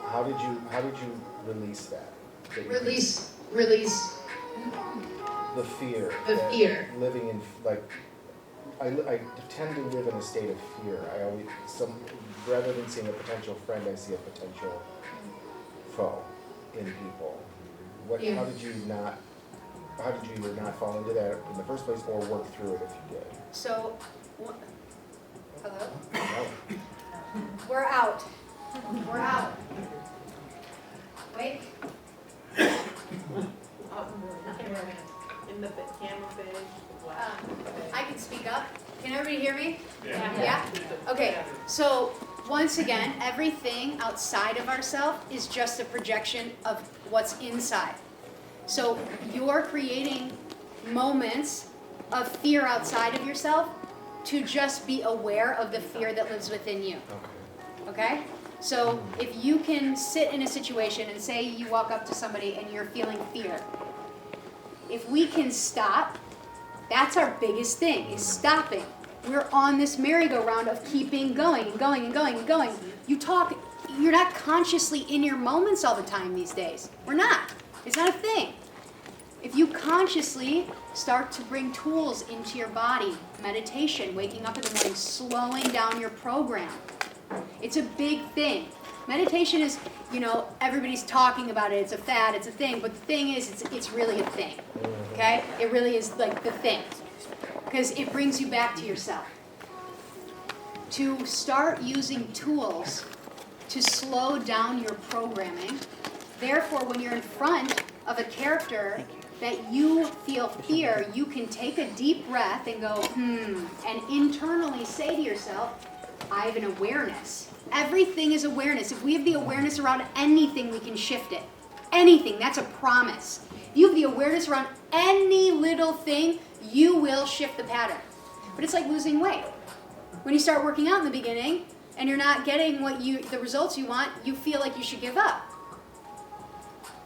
How did you release that? Release the fear. the fear. Living in, I tend to live in a state of fear. Rather than seeing a potential friend, I see a potential foe in people. Yeah. How did you either not fall into that in the first place or work through it if you did? So, hello? No. We're out. We're out. Wait. In the camera bag. I can speak up. Can everybody hear me? Yeah? Okay, so once again, everything outside of ourselves is just a projection of what's inside. So you're creating moments of fear outside of yourself to just be aware of the fear that lives within you. Okay? So if you can sit in a situation and say you walk up to somebody and you're feeling fear, if we can stop, that's our biggest thing, is stopping. We're on this merry-go-round of keeping going and going and going and going. You're not consciously in your moments all the time these days. We're not. It's not a thing. If you consciously start to bring tools into your body, meditation, waking up in the morning, slowing down your program, it's a big thing. Meditation is, everybody's talking about it. It's a fad, it's a thing. But the thing is, it's really a thing. Okay? It really is like the thing. Because it brings you back to yourself. To start using tools to slow down your programming. Therefore, when you're in front of a character that you feel fear, you can take a deep breath and go, and internally say to yourself, I have an awareness. Everything is awareness. If we have the awareness around anything, we can shift it. Anything, that's a promise. If you have the awareness around any little thing, you will shift the pattern. But it's like losing weight. When you start working out in the beginning, and you're not getting the results you want, you feel like you should give up.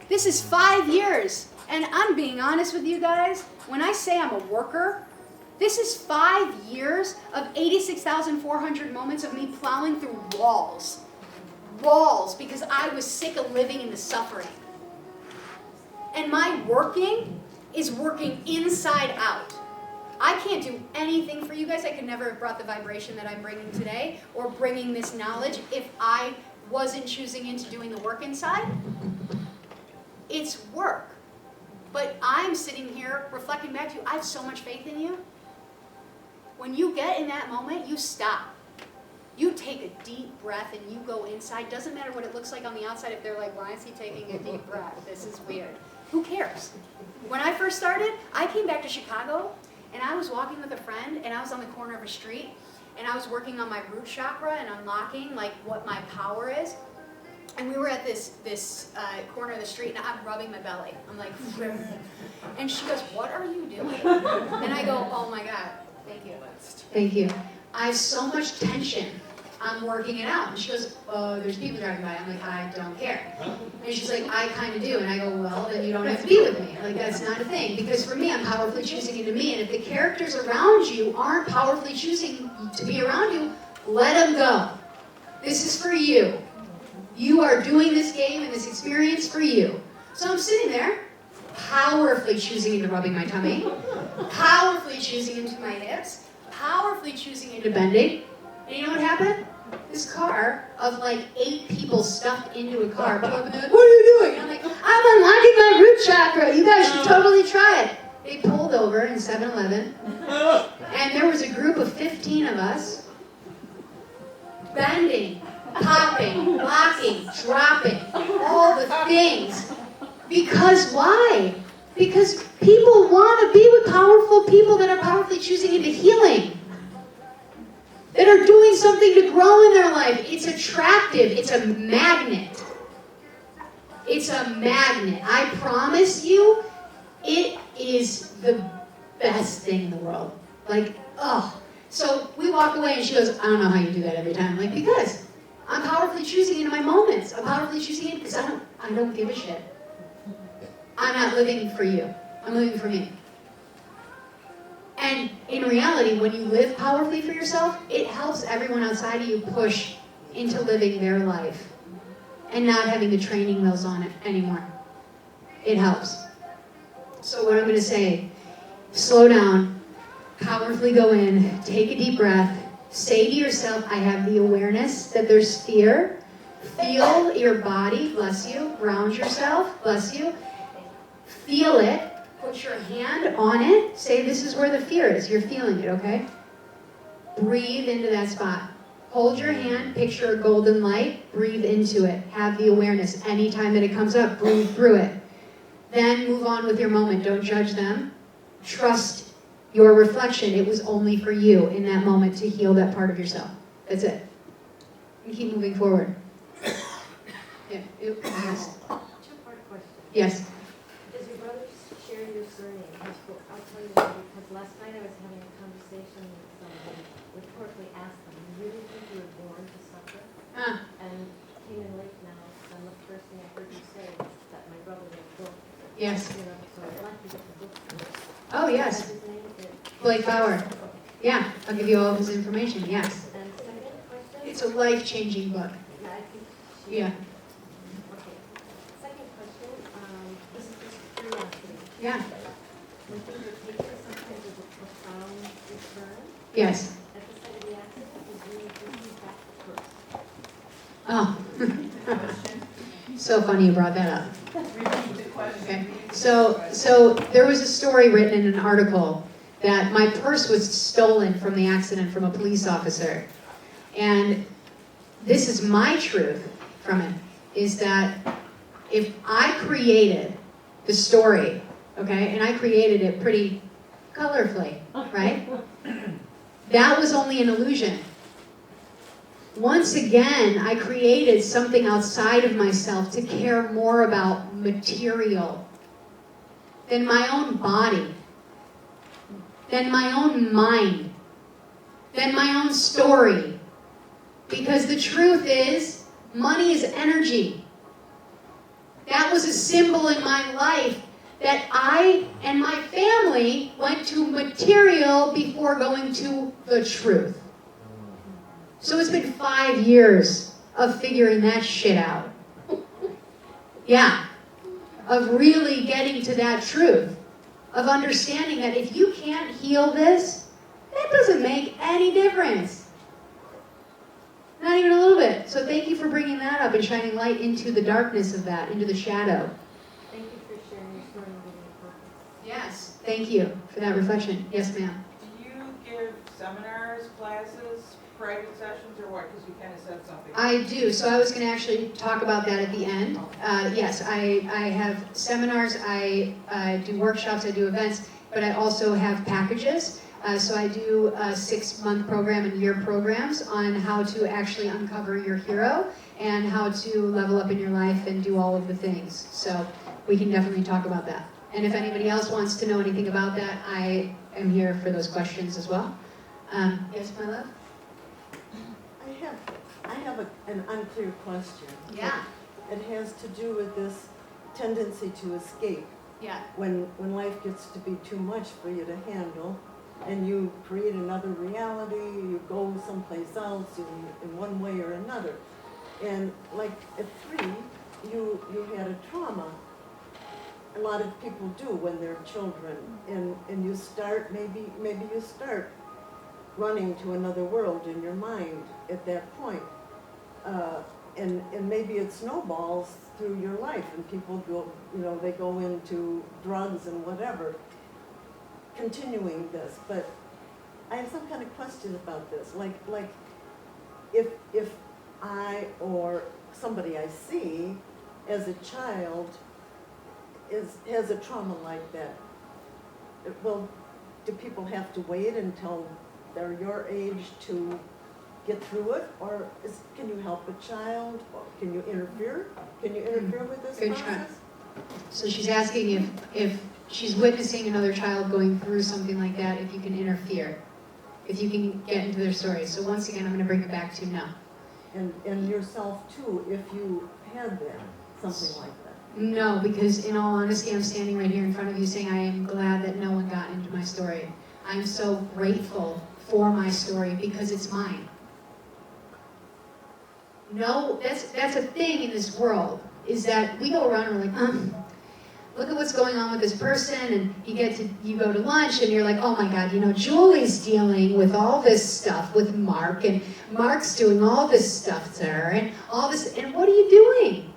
This is 5 years, and I'm being honest with you guys. When I say I'm a worker, this is 5 years of 86,400 moments of me plowing through walls. Walls, because I was sick of living in the suffering. And my working is working inside out. I can't do anything for you guys. I could never have brought the vibration that I'm bringing today or bringing this knowledge if I wasn't choosing into doing the work inside. It's work. But I'm sitting here reflecting back to you. I have so much faith in you. When you get in that moment, you stop. You take a deep breath and you go inside. Doesn't matter what it looks like on the outside. If they're like, why is he taking a deep breath? This is weird. Who cares? When I first started, I came back to Chicago, and I was walking with a friend, and I was on the corner of a street, and I was working on my root chakra and unlocking like what my power is. And we were at this corner of the street, and I'm rubbing my belly. I'm like, and she goes, "What are you doing?" And I go, "Oh my God, thank you, thank you. I have so much tension. I'm working it out." And she goes, "Oh, there's people driving by." I'm like, "I don't care." And she's like, "I kind of do." And I go, "Well, then you don't have to be with me. Like, that's not a thing. Because for me, I'm powerfully choosing into me. And if the characters around you aren't powerfully choosing to be around you, let them go. This is for you. You are doing this game and this experience for you." So I'm sitting there, powerfully choosing into rubbing my tummy, powerfully choosing into my hips, powerfully choosing into bending. And you know what happened? This car of like 8 people stuffed into a car pulled up and they're like, "What are you doing?" And I'm like, "I'm unlocking my root chakra. You guys should totally try it." They pulled over in 7-Eleven, and there was a group of 15 of us bending, popping, locking, dropping, all the things. Because why? Because people want to be with powerful people that are powerfully choosing into healing, that are doing something to grow in their life. It's attractive. It's a magnet. It's a magnet. I promise you, it is the best thing in the world. Like, oh. So we walk away and she goes, "I don't know how you do that every time." I'm like, "Because I'm powerfully choosing into my moments. I'm powerfully choosing it because I don't give a shit. I'm not living for you. I'm living for me." And in reality, when you live powerfully for yourself, it helps everyone outside of you push into living their life and not having the training wheels on it anymore. It helps. So what I'm going to say, slow down, powerfully go in, take a deep breath, say to yourself, "I have the awareness that there's fear." Feel your body, bless you, ground yourself, bless you. Feel it. Put your hand on it. Say, "This is where the fear is." You're feeling it, okay? Breathe into that spot. Hold your hand, picture a golden light, breathe into it. Have the awareness. Anytime that it comes up, breathe through it. Then move on with your moment. Don't judge them. Trust your reflection. It was only for you in that moment to heal that part of yourself. That's it. And keep moving forward. Yeah. Yes. Two-part question. Yes. Does your brother share your surname? I'll tell you why, because last night I was having a conversation with someone, rhetorically asked them, "You really think you were born to suffer?" And came in late now, and the first thing I heard you say was that my brother was born. Yes. You know, so I'd like to get the book first. Oh, yes. His name is Blake Bauer. Yeah, I'll give you all of his information, yes. And second question? It's a life-changing book. Yeah, I think she. Yeah. Okay. Second question, this is just curiosity. Yeah. When things are taken, sometimes there's a profound return. Yes. At the site of the accident, is really bringing back the first. Oh. So funny you brought that up. Okay. So there was a story written in an article that my purse was stolen from the accident from a police officer. And this is my truth from it, is that if I created the story, okay, and I created it pretty colorfully, right? That was only an illusion. Once again, I created something outside of myself to care more about material than my own body, than my own mind, than my own story. Because the truth is, money is energy. That was a symbol in my life that I and my family went to material before going to the truth. So it's been 5 years of figuring that shit out. Yeah. Of really getting to that truth. Of understanding that if you can't heal this, that doesn't make any difference. Not even a little bit. So thank you for bringing that up and shining light into the darkness of that, into the shadow. Thank you for sharing your story and giving it purpose. Yes. Thank you for that reflection. Yes, ma'am. Do you give seminars, classes, private sessions, or what? Because you kind of said something. I do, so I was gonna actually talk about that at the end. Yes, I have seminars, I do workshops, I do events, but I also have packages. So I do a 6-month program and year programs on how to actually uncover your hero and how to level up in your life and do all of the things. So we can definitely talk about that. And if anybody else wants to know anything about that, I am here for those questions as well. Yes, my love? I have an unclear question. Yeah. It has to do with this tendency to escape. Yeah. When life gets to be too much for you to handle, and you create another reality, you go someplace else in one way or another. And like at 3, you had a trauma. A lot of people do when they're children, and you start, maybe you start running to another world in your mind at that point. And maybe it snowballs through your life, and people go, they go into drugs and whatever, continuing this. But I have some kind of question about this. Like if I or somebody I see as a child has a trauma like that, well, do people have to wait until they're your age to get through it? Or can you help a child? Or can you interfere? Can you interfere with this Good process? So she's asking if she's witnessing another child going through something like that, if you can interfere, if you can get into their story. So once again, I'm going to bring it back to no. And yourself too, if you had that, something like that. No, because in all honesty, I'm standing right here in front of you saying I am glad that no one got into my story. I'm so grateful for my story because it's mine. No, that's a thing in this world, is that we go around and we're like, look at what's going on with this person, and you go to lunch and you're like, oh my God, Julie's dealing with all this stuff with Mark, and Mark's doing all this stuff to her, and all this, and what are you doing?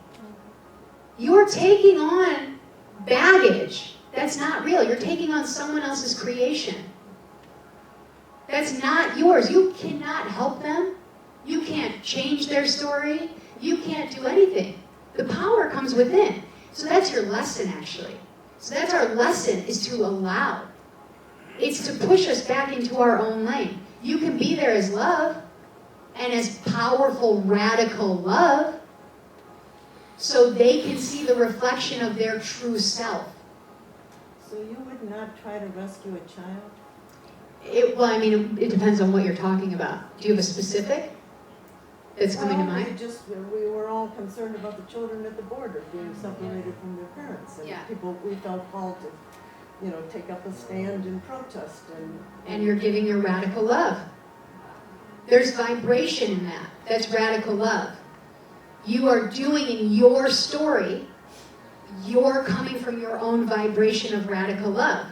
You're taking on baggage that's not real. You're taking on someone else's creation. That's not yours. You cannot help them. You can't change their story. You can't do anything. The power comes within. So that's your lesson, actually. So that's our lesson, is to allow. It's to push us back into our own lane. You can be there as love, and as powerful, radical love, so they can see the reflection of their true self. So you would not try to rescue a child? It depends on what you're talking about. Do you have a specific that's coming to mind? We were all concerned about the children at the border being separated from their parents. And we felt called to, take up a stand and protest. And you're giving your radical love. There's vibration in that. That's radical love. You are doing in your story, you're coming from your own vibration of radical love.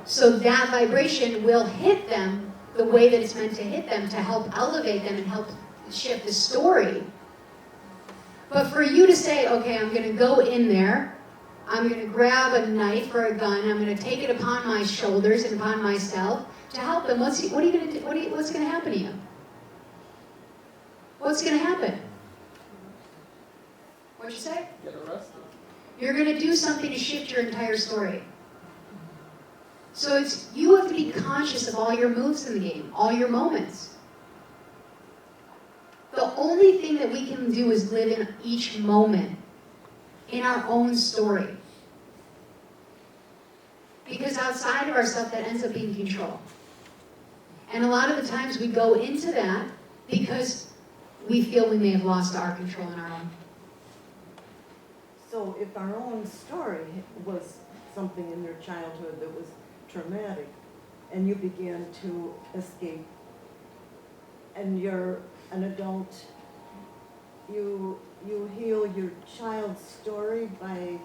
So that vibration will hit them the way that it's meant to hit them, to help elevate them and help shift the story. But for you to say, okay, I'm going to go in there, I'm going to grab a knife or a gun, I'm going to take it upon my shoulders and upon myself to help them, what are you going to do? What's going to happen to you? What's going to happen? What'd you say? Get arrested. You're going to do something to shift your entire story. So you have to be conscious of all your moves in the game, all your moments. The only thing that we can do is live in each moment, in our own story. Because outside of ourselves, that ends up being control. And a lot of the times we go into that because we feel we may have lost our control in our own. So if our own story was something in your childhood that was traumatic, and you began to escape, and you're an adult, you heal your child's story by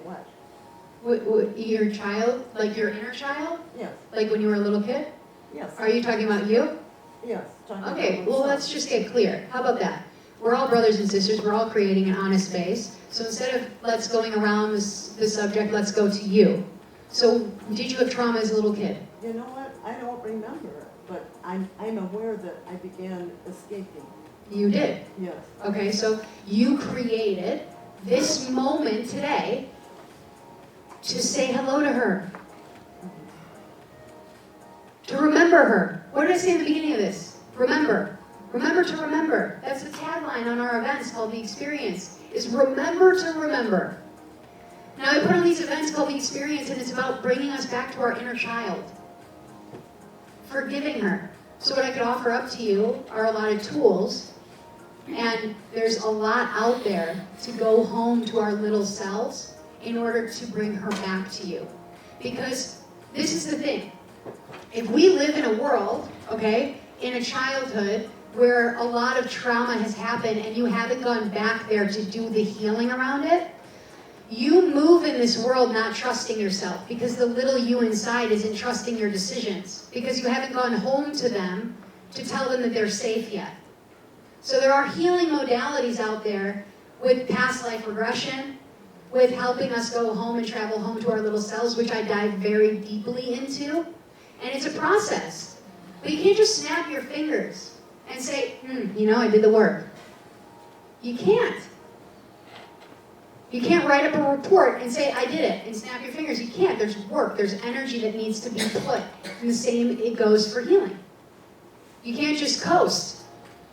what? Your child? Like your inner child? Yes. Like when you were a little kid? Yes. Are you talking about you? Yes. Okay, well, let's just get clear. How about that? We're all brothers and sisters. We're all creating an honest space. So instead of let's going around the subject, let's go to you. So did you have trauma as a little kid? You know what? I don't remember it, but I'm aware that I began escaping, You did. yes. Okay, so you created this moment today to say hello to her. To remember her. What did I say in the beginning of this? Remember. Remember to remember. That's the tagline on our events called The Experience, is remember to remember. Now I put on these events called The Experience, and it's about bringing us back to our inner child. Forgiving her. So what I could offer up to you are a lot of tools, and there's a lot out there to go home to our little selves in order to bring her back to you. Because this is the thing. If we live in a world, okay, in a childhood where a lot of trauma has happened and you haven't gone back there to do the healing around it, you move in this world not trusting yourself because the little you inside isn't trusting your decisions because you haven't gone home to them to tell them that they're safe yet. So there are healing modalities out there with past life regression, with helping us go home and travel home to our little selves, which I dive very deeply into. And it's a process. But you can't just snap your fingers and say, I did the work. You can't. You can't write up a report and say, I did it, and snap your fingers. You can't. There's work. There's energy that needs to be put. And the same, it goes for healing. You can't just coast.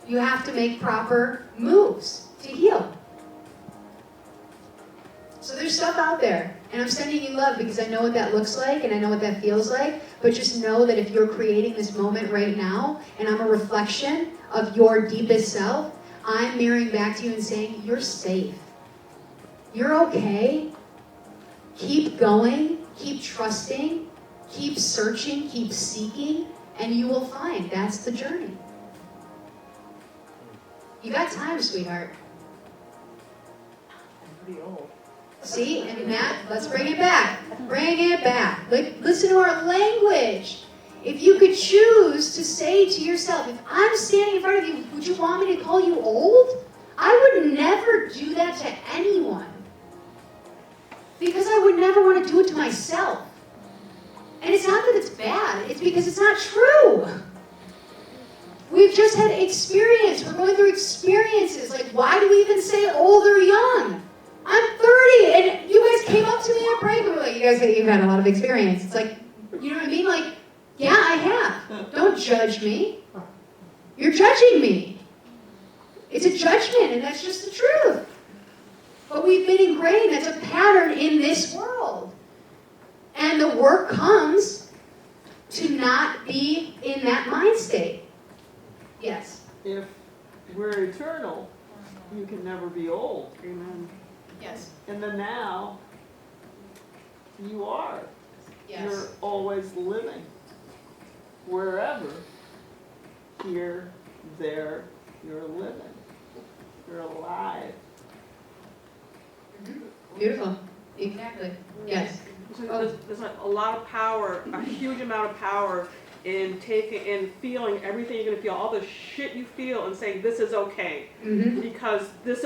You have to make proper moves to heal. So there's stuff out there, and I'm sending you love because I know what that looks like and I know what that feels like, but just know that if you're creating this moment right now, and I'm a reflection of your deepest self, I'm mirroring back to you and saying, you're safe. You're okay. Keep going, keep trusting, keep searching, keep seeking, and you will find that's the journey. You got time, sweetheart. I'm pretty old. See, and that, let's bring it back. Bring it back. Listen to our language. If you could choose to say to yourself, if I'm standing in front of you, would you want me to call you old? I would never do that to anyone. Because I would never want to do it to myself. And it's not that it's bad, it's because it's not true. We've just had experience. We're going through experiences. Like, why do we even say old or young? I'm 30, and you guys came up to me at break and were like, you've had a lot of experience. It's like, you know what I mean? Like, yeah, I have. Don't judge me. You're judging me. It's a judgment, and that's just the truth. But we've been ingrained. That's a pattern in this world. And the work comes to not be in that mind state. Yes. If we're eternal, you can never be old. Amen. Yes. In the now, you are. Yes. You're always living. Wherever, here, there, you're living. You're alive. Beautiful. Exactly. Yes. There's a lot of power, a huge amount of power in taking and feeling everything you're gonna feel, all the shit you feel, and saying this is okay. Mm-hmm. Because this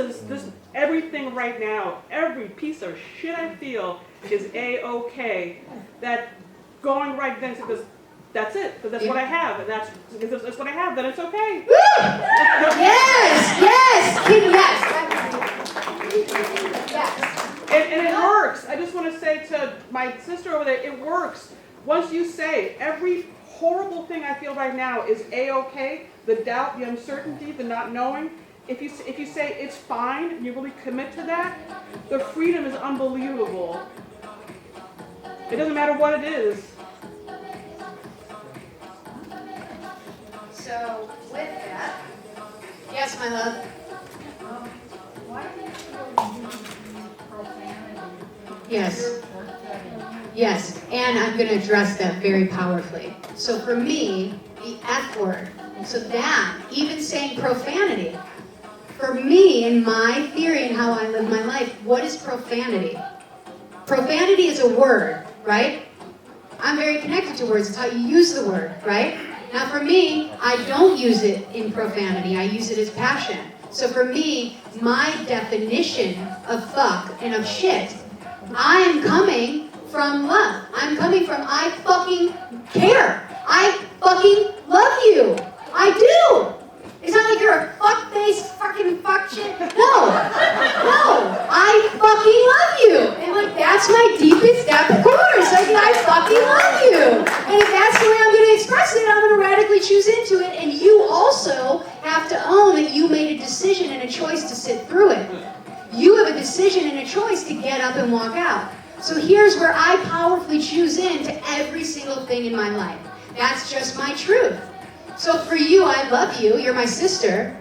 everything right now, every piece of shit I feel is A-okay. That going right then because that's it, because that's what I have, and that's what I have, then it's okay. Woo! Yes! Yes! Kid, yes! Yes. And it works. I just want to say to my sister over there, it works. Once you say every horrible thing I feel right now is A-okay, the doubt, the uncertainty, the not knowing, if you say it's fine, and you really commit to that, the freedom is unbelievable. It doesn't matter what it is. So, with that, yes, my love. Why did you use profanity? Yes. Yes, and I'm going to address that very powerfully. So for me, the F word, so that, even saying profanity, for me, in my theory and how I live my life, what is profanity? Profanity is a word, right? I'm very connected to words. It's how you use the word, right? Now for me, I don't use it in profanity. I use it as passion. So for me, my definition of fuck and of shit, I am coming from love. I'm coming from I fucking care. fucking love you. I do. It's not like you're a fuck-faced fucking fuck shit. No, I fucking love you. And like, that's my deepest depth of course. Like, I fucking love you. And if that's the way I'm going to express it, I'm going to radically choose into it. And you also have to own that you made a decision and a choice to sit through it. You have a decision and a choice to get up and walk out. So here's where I powerfully choose into every single thing in my life. That's just my truth. So for you, I love you, you're my sister,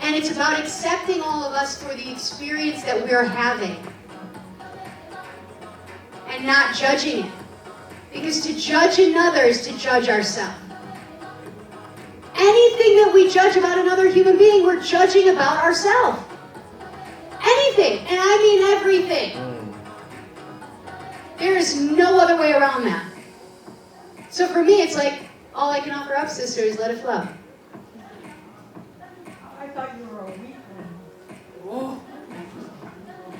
and it's about accepting all of us for the experience that we're having and not judging it. Because to judge another is to judge ourselves. Anything that we judge about another human being, we're judging about ourselves. Anything, and I mean everything. There is no other way around that. So for me, it's like, all I can offer up, sister, is let it flow. I thought you were a weakling.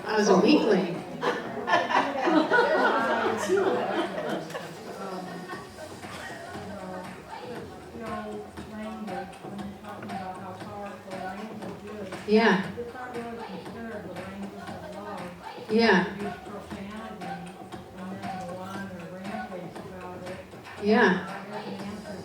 I was a weakling. Language, when you're talking about how powerful language is. Yeah, It's not really considered the language of love. yeah, Use profanity and then go on or rampage about it. yeah. That doesn't answer to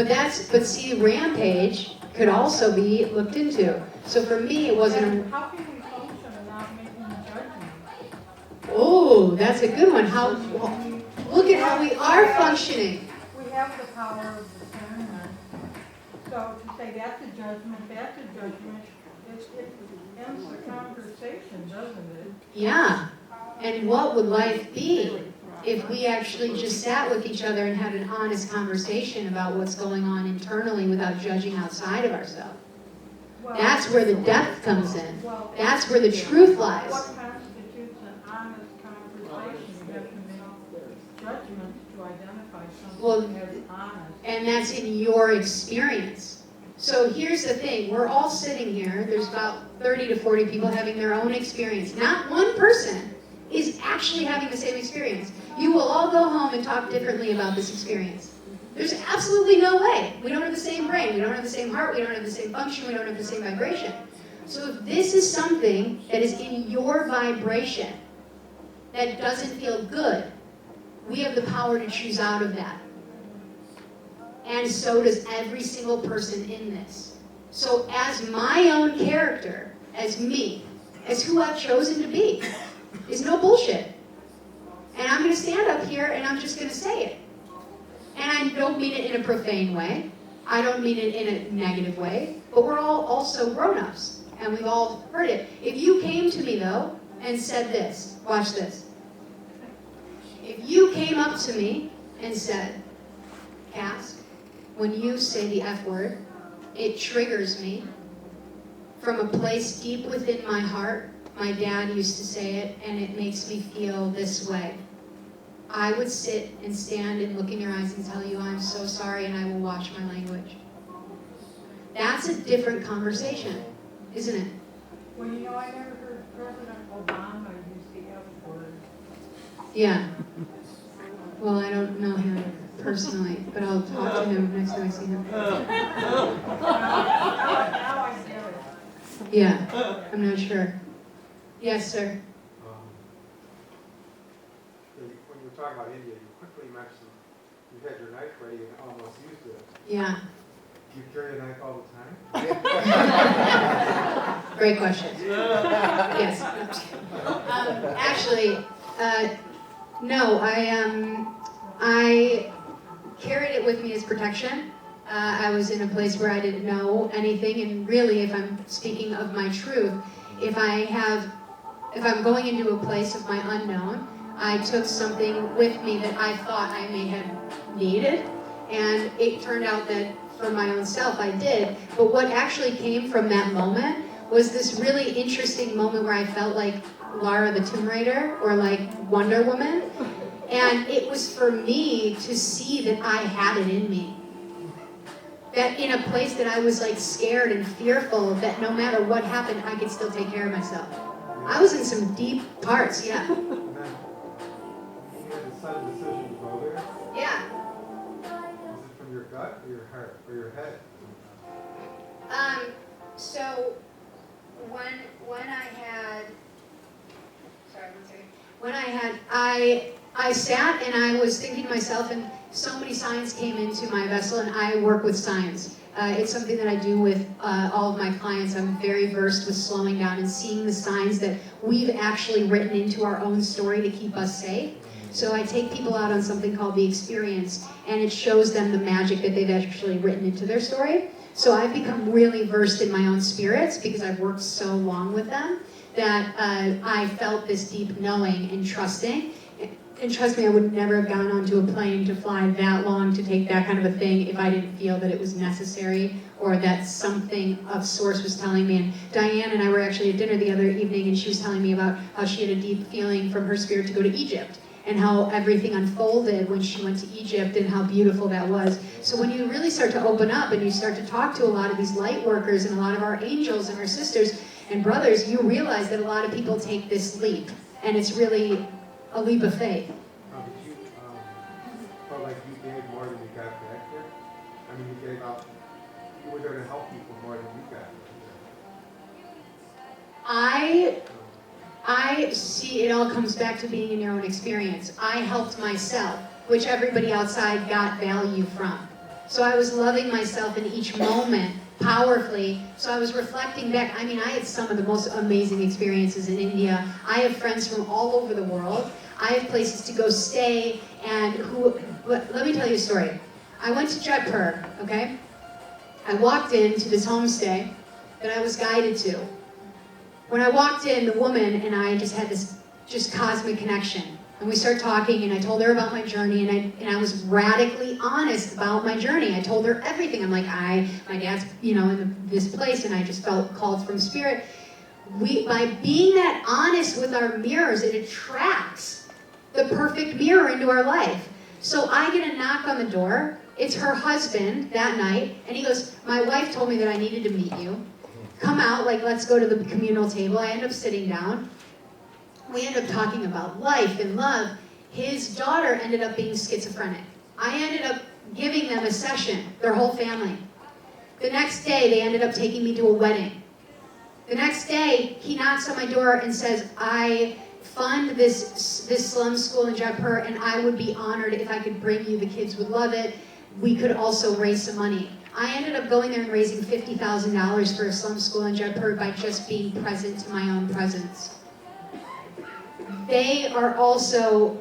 a question. But see, rampage could also be looked into. So for me, it wasn't And how can we function without making a judgment? oh, that's a good one. How, look at how we are functioning. We have the power of discernment. So to say that's a judgment, it ends the conversation, doesn't it? Yeah. And what would life be if we actually just sat with each other and had an honest conversation about what's going on internally without judging outside of ourselves? Well, That's where the depth comes in. well, That's where the truth lies. what constitutes an honest conversation? You have to make judgments to identify Well, something as honest. And that's in your experience. So here's the thing, we're all sitting here, there's about 30 to 40 people having their own experience. Not one person is actually having the same experience. You will all go home and talk differently about this experience. There's absolutely no way. We don't have the same brain, we don't have the same heart, we don't have the same function, we don't have the same vibration. So if this is something that is in your vibration that doesn't feel good, we have the power to choose out of that. And so does every single person in this. So as my own character, as me, as who I've chosen to be, is no bullshit. And I'm going to stand up here and I'm just going to say it. And I don't mean it in a profane way. I don't mean it in a negative way. But we're all also grown-ups. And we've all heard it. If you came to me, though, and said this, watch this. If you came up to me and said, Cass, when you say the F word, it triggers me. From a place deep within my heart, my dad used to say it, and it makes me feel this way. I would sit and stand and look in your eyes and tell you, I'm so sorry, and I will watch my language. That's a different conversation, isn't it? Well, you know, I never heard President Obama use the F word. Yeah. Well, I don't know him personally, but I'll talk to him next time I see him. Now I get it. Yeah, I'm not sure. Yes, sir. When you were talking about India, you quickly mentioned you had your knife ready and almost used it. Yeah. Do you carry a knife all the time? Great question. Yes. Actually, no. I carried it with me as protection. I was in a place where I didn't know anything, and really, if I'm speaking of my truth, if I'm going into a place of my unknown, I took something with me that I thought I may have needed, and it turned out that for my own self I did. But what actually came from that moment was this really interesting moment where I felt like Lara the Tomb Raider or like Wonder Woman, and it was for me to see that I had it in me. That in a place that I was like scared and fearful that no matter what happened, I could still take care of myself. I was in some deep parts, yeah. And then you had a sudden decision to go there. Yeah. your heart or your head? So when I had, sorry, one second. When I sat and I was thinking to myself, and so many signs came into my vessel, and I work with signs. It's something that I do with all of my clients. I'm very versed with slowing down and seeing the signs that we've actually written into our own story to keep us safe. So I take people out on something called the experience, and it shows them the magic that they've actually written into their story. So I've become really versed in my own spirits because I've worked so long with them that I felt this deep knowing and trusting. And trust me, I would never have gone onto a plane to fly that long to take that kind of a thing if I didn't feel that it was necessary or that something of source was telling me. And Diane and I were actually at dinner the other evening, and she was telling me about how she had a deep feeling from her spirit to go to Egypt, and how everything unfolded when she went to Egypt and how beautiful that was. So when you really start to open up and you start to talk to a lot of these light workers and a lot of our angels and our sisters and brothers, you realize that a lot of people take this leap, and it's really a leap of faith. But you felt like you gave more than you got back there? I mean, you gave out, you were there to help people more than you got. I see it all comes back to being in your own experience. I helped myself, which everybody outside got value from. So I was loving myself in each moment powerfully. So I was reflecting back. I mean, I had some of the most amazing experiences in India. I have friends from all over the world. I have places to go stay, and let me tell you a story. I went to Jaipur, okay? I walked into this homestay that I was guided to. When I walked in, the woman and I just had this cosmic connection. And we started talking, and I told her about my journey, and I was radically honest about my journey. I told her everything. I'm like, my dad's, in this place, and I just felt called from spirit. By being that honest with our mirrors, it attracts the perfect mirror into our life. So I get a knock on the door. It's her husband that night, and he goes, my wife told me that I needed to meet you. Come out, let's go to the communal table. I end up sitting down. We end up talking about life and love. His daughter ended up being schizophrenic. I ended up giving them a session, their whole family. The next day, they ended up taking me to a wedding. The next day, he knocks on my door and says, I fund this slum school in Jaipur, and I would be honored if I could bring you. The kids would love it. We could also raise some money. I ended up going there and raising $50,000 for a slum school in Jaipur by just being present to my own presence. They are also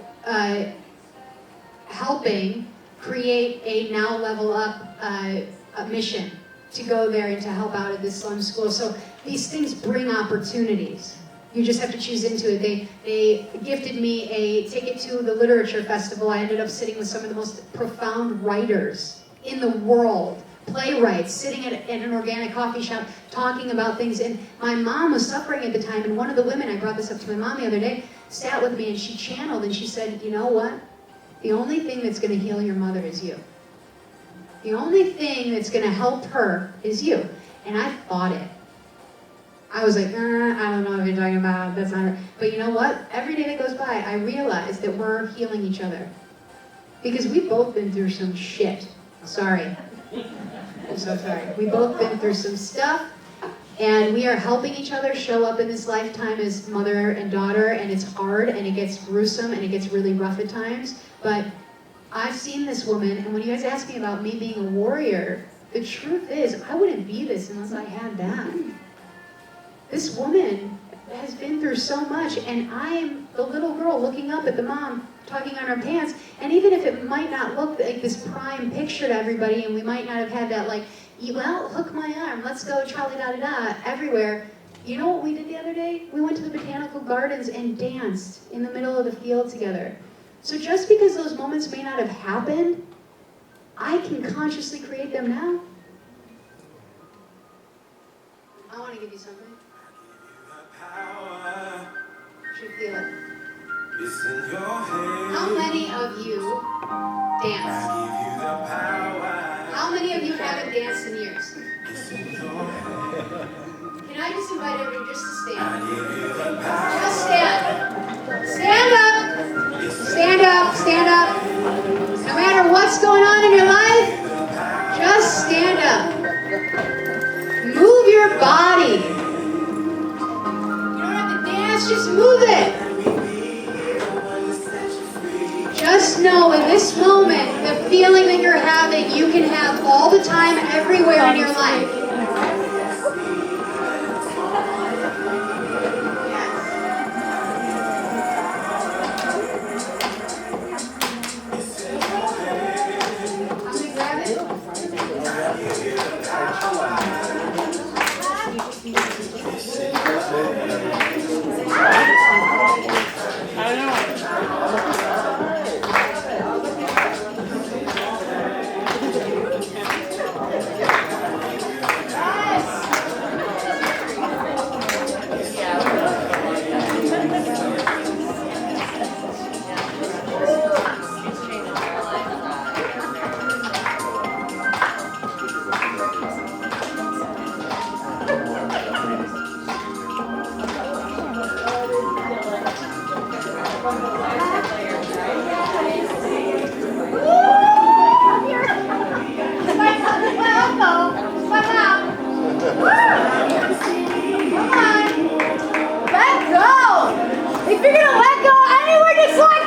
helping create a now LevelUp a mission to go there and to help out at this slum school. So these things bring opportunities. You just have to choose into it. They gifted me a ticket to the literature festival. I ended up sitting with some of the most profound writers in the world, playwrights, sitting at an organic coffee shop talking about things. And my mom was suffering at the time, and one of the women, I brought this up to my mom the other day, sat with me and she channeled and she said, you know what? The only thing that's going to heal your mother is you. The only thing that's going to help her is you. And I fought it. I was like, I don't know what you're talking about. That's not. But you know what? Every day that goes by, I realize that we're healing each other. Because we've both been through some shit. Sorry. I'm so sorry. We've both been through some stuff. And we are helping each other show up in this lifetime as mother and daughter. And it's hard, and it gets gruesome, and it gets really rough at times. But I've seen this woman, and when you guys ask me about me being a warrior, the truth is, I wouldn't be this unless I had that. This woman has been through so much, and I'm the little girl looking up at the mom tugging on her pants, and even if it might not look like this prime picture to everybody, and we might not have had that hook my arm, let's go trolley-da-da-da everywhere. You know what we did the other day? We went to the botanical gardens and danced in the middle of the field together. So just because those moments may not have happened, I can consciously create them now. I want to give you something. You should feel it. How many of you dance? How many of you haven't danced in years? Can I just invite everybody just to stand? Just stand. Stand up. Stand up. Stand up. No matter what's going on in your life, just time, everywhere in your life. Let me grab it. I don't know. If you're gonna let go, anyone just let